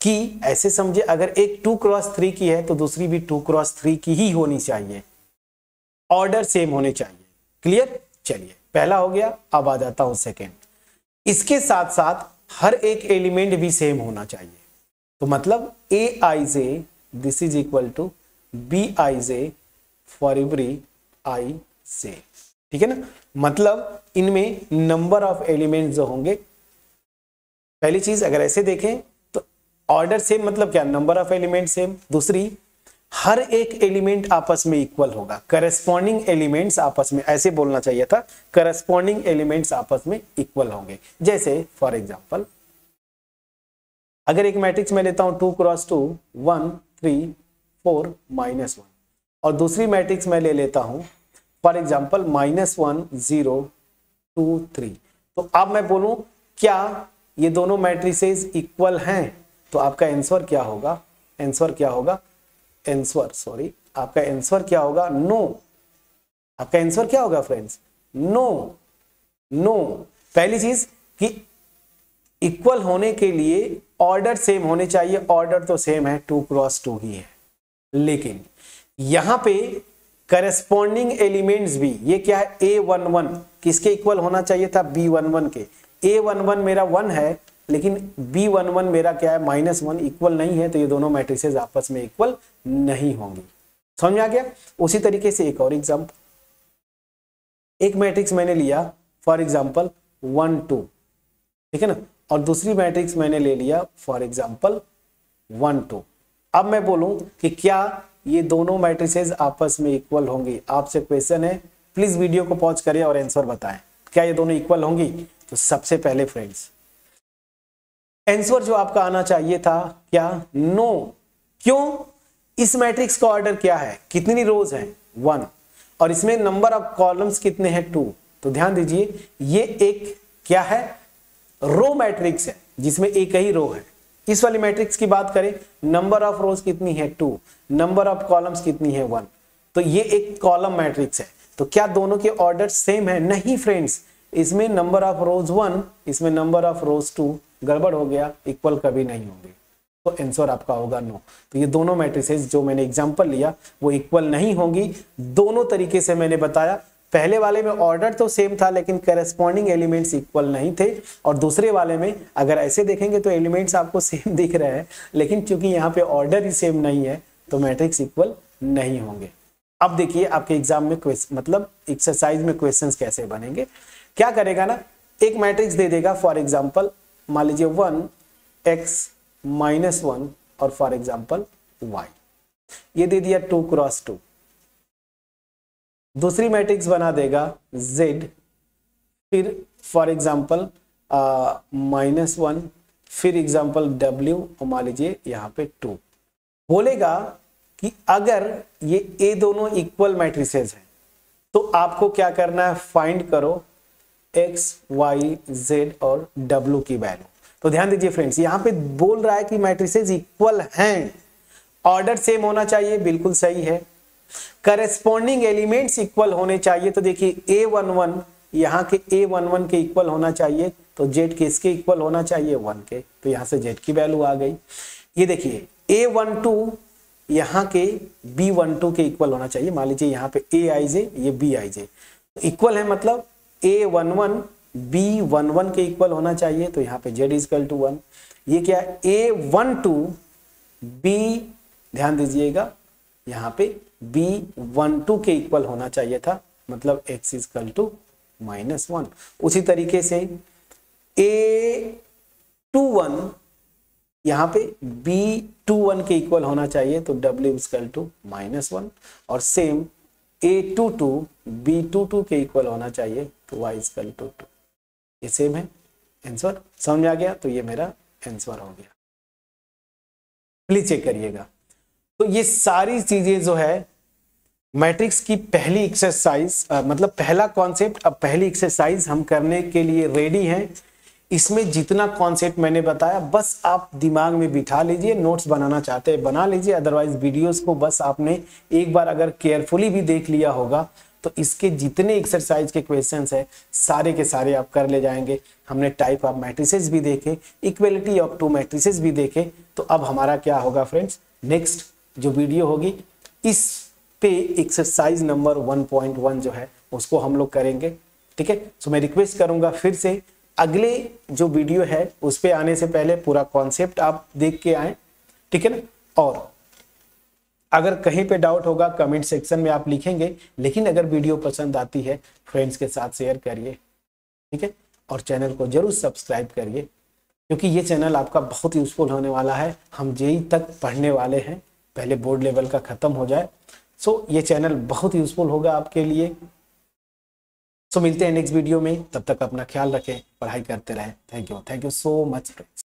कि ऐसे समझे, अगर एक 2x3 की है तो दूसरी भी 2x3 की ही होनी चाहिए, ऑर्डर सेम होने चाहिए। क्लियर, चलिए पहला हो गया। अब आ जाता हूं सेकेंड, इसके साथ साथ हर एक एलिमेंट भी सेम होना चाहिए। तो मतलब A I J this is equal to B I J for every I J, ठीक है ना। मतलब इनमें नंबर ऑफ एलिमेंट जो होंगे, पहली चीज अगर ऐसे देखें तो ऑर्डर सेम, मतलब क्या, नंबर ऑफ एलिमेंट सेम। दूसरी, हर एक एलिमेंट आपस में इक्वल होगा, करस्पॉन्डिंग एलिमेंट्स आपस में, ऐसे बोलना चाहिए था, करस्पॉन्डिंग एलिमेंट्स आपस में इक्वल होंगे। जैसे फॉर एग्जांपल, अगर एक मैट्रिक्स में लेता हूं 2x2 1 3 4 -1, और दूसरी मैट्रिक्स में ले लेता हूं फॉर एग्जांपल -1 0 2 3, तो अब मैं बोलूं क्या ये दोनों मैट्रिसेस इक्वल हैं, तो आपका आंसर क्या होगा, आपका आंसर क्या होगा, नो। आपका आंसर क्या होगा फ्रेंड्स, नो। पहली चीज कि इक्वल होने के लिए ऑर्डर सेम होने चाहिए, ऑर्डर तो सेम है, 2x2 ही है, लेकिन यहां पे करस्पॉन्डिंग एलिमेंट्स भी, ये क्या है, A11 किसके इक्वल होना चाहिए था, B11 के। A11 मेरा 1 है, लेकिन B11 मेरा क्या है, -1, इक्वल नहीं है, तो ये दोनों मैट्रिसेस आपस में इक्वल नहीं होंगी। समझ में आ गया। उसी तरीके से एक और एग्जांपल, एक मैट्रिक्स मैंने लिया फॉर एग्जांपल 1 2, ठीक है ना, और दूसरी मैट्रिक्स मैंने ले लिया फॉर एग्जांपल 1 2। अब मैं बोलूं कि क्या ये दोनों मैट्रिसेस आपस में इक्वल होंगी। आपसे क्वेश्चन है, प्लीज वीडियो को पॉज करिए और आंसर बताएं, क्या ये दोनों इक्वल होंगी। तो सबसे पहले फ्रेंड्स आंसर जो आपका आना चाहिए था क्या, नो। क्यों, इस मैट्रिक्स का ऑर्डर क्या है, कितनी रोज हैं, 1, और इसमें नंबर ऑफ कॉलम्स कितने हैं, 2। तो ध्यान दीजिए, ये एक क्या है, रो मैट्रिक्स है जिसमें एक ही रो है। इस वाली मैट्रिक्स की बात करें, नंबर ऑफ रोज कितनी है, 2, नंबर ऑफ कॉलम्स कितनी है, 1। तो ये एक कॉलम मैट्रिक्स है। तो क्या दोनों के ऑर्डर सेम है, नहीं फ्रेंड्स, इसमें नंबर ऑफ रोज 1, इसमें नंबर ऑफ रोज 2, गड़बड़ हो गया, इक्वल कभी नहीं होंगे। तो आंसर आपका होगा नो। तो ये दोनों मैट्रिसेस जो मैंने एग्जांपल लिया वो इक्वल नहीं होंगी। दोनों तरीके से मैंने बताया, पहले वाले में ऑर्डर तो सेम था लेकिन करस्पॉन्डिंग एलिमेंट्स इक्वल नहीं थे, और दूसरे वाले में अगर ऐसे देखेंगे तो एलिमेंट्स आपको सेम दिख रहे हैं, लेकिन चूंकि यहाँ पे ऑर्डर ही सेम नहीं है तो मैट्रिक्स इक्वल नहीं होंगे। अब देखिए आपके एग्जाम में मतलब एक्सरसाइज में क्वेश्चंस कैसे बनेंगे। क्या करेगा ना, एक मैट्रिक्स दे देगा फॉर एग्जांपल मान लीजिए 1x -1 और फॉर एग्जांपल y, ये दे दिया 2x2। दूसरी मैट्रिक्स बना देगा z, फिर फॉर एग्जांपल -1, फिर एग्जांपल w, और मान लीजिए यहाँ पे 2। बोलेगा कि अगर ये दोनों इक्वल मैट्रिसेस हैं तो आपको क्या करना है, फाइंड करो x y z और w की वैल्यू। तो ध्यान दीजिए फ्रेंड्स, यहाँ पे बोल रहा है कि मैट्रिसेस इक्वल हैं, ऑर्डर सेम होना चाहिए, बिल्कुल सही है, करस्पॉन्डिंग एलिमेंट्स इक्वल होने चाहिए। तो देखिए A11 यहाँ के A11 के इक्वल होना चाहिए, तो Z किसके इक्वल होना चाहिए, 1 के, तो यहाँ से Z की वैल्यू आ गई। ये देखिए A12 यहाँ के B12 के इक्वल होना चाहिए, मान लीजिए यहाँ पे Aij ये Bij इक्वल है, मतलब A11 B11 के इक्वल होना चाहिए, तो यहाँ पे Z इक्वल टू 1। ये क्या है, A12 B, ध्यान दीजिएगा यहाँ पे B12 के इक्वल होना चाहिए था, मतलब x इक्वल टू -1। उसी तरीके से A21 यहाँ पे B21 के इक्वल होना चाहिए, तो W इक्वल टू -1, और सेम A22 B22 के इक्वल होना चाहिए, तो Y इक्वल टू 2। ये सेम है, आंसर समझ में आ गया, तो ये मेरा आंसर हो गया। प्लीज चेक करिएगा। तो ये सारी चीजें जो है मैट्रिक्स की पहली एक्सरसाइज, मतलब पहला कॉन्सेप्ट, अब पहली एक्सरसाइज हम करने के लिए रेडी हैं। इसमें जितना कॉन्सेप्ट मैंने बताया बस आप दिमाग में बिठा लीजिए, नोट्स बनाना चाहते हैं बना लीजिए, अदरवाइज वीडियोस को बस आपने एक बार अगर केयरफुली भी देख लिया होगा तो इसके जितने एक्सरसाइज के क्वेश्चंस है सारे के सारे आप कर ले जाएंगे। हमने टाइप ऑफ मैट्रिसेस भी देखे, इक्वलिटी ऑफ टू मैट्रिसेस भी देखे। तो अब हमारा क्या होगा फ्रेंड्स, नेक्स्ट जो वीडियो होगी इस पे एक्सरसाइज नंबर 1.1 जो है उसको हम लोग करेंगे, ठीक है। सो मैं रिक्वेस्ट करूंगा फिर से अगले जो वीडियो है उस पे आने से पहले पूरा कॉन्सेप्ट आप देख के आए, ठीक है ना। और अगर कहीं पे डाउट होगा कमेंट सेक्शन में आप लिखेंगे, लेकिन अगर वीडियो पसंद आती है फ्रेंड्स के साथ शेयर करिए, ठीक है, और चैनल को जरूर सब्सक्राइब करिए, क्योंकि ये चैनल आपका बहुत यूजफुल होने वाला है। हम जेई तक पढ़ने वाले हैं, पहले बोर्ड लेवल का खत्म हो जाए। सो ये चैनल बहुत यूजफुल होगा आपके लिए। सो मिलते हैं नेक्स्ट वीडियो में, तब तक अपना ख्याल रखें, पढ़ाई करते रहें। Thank you so much friends.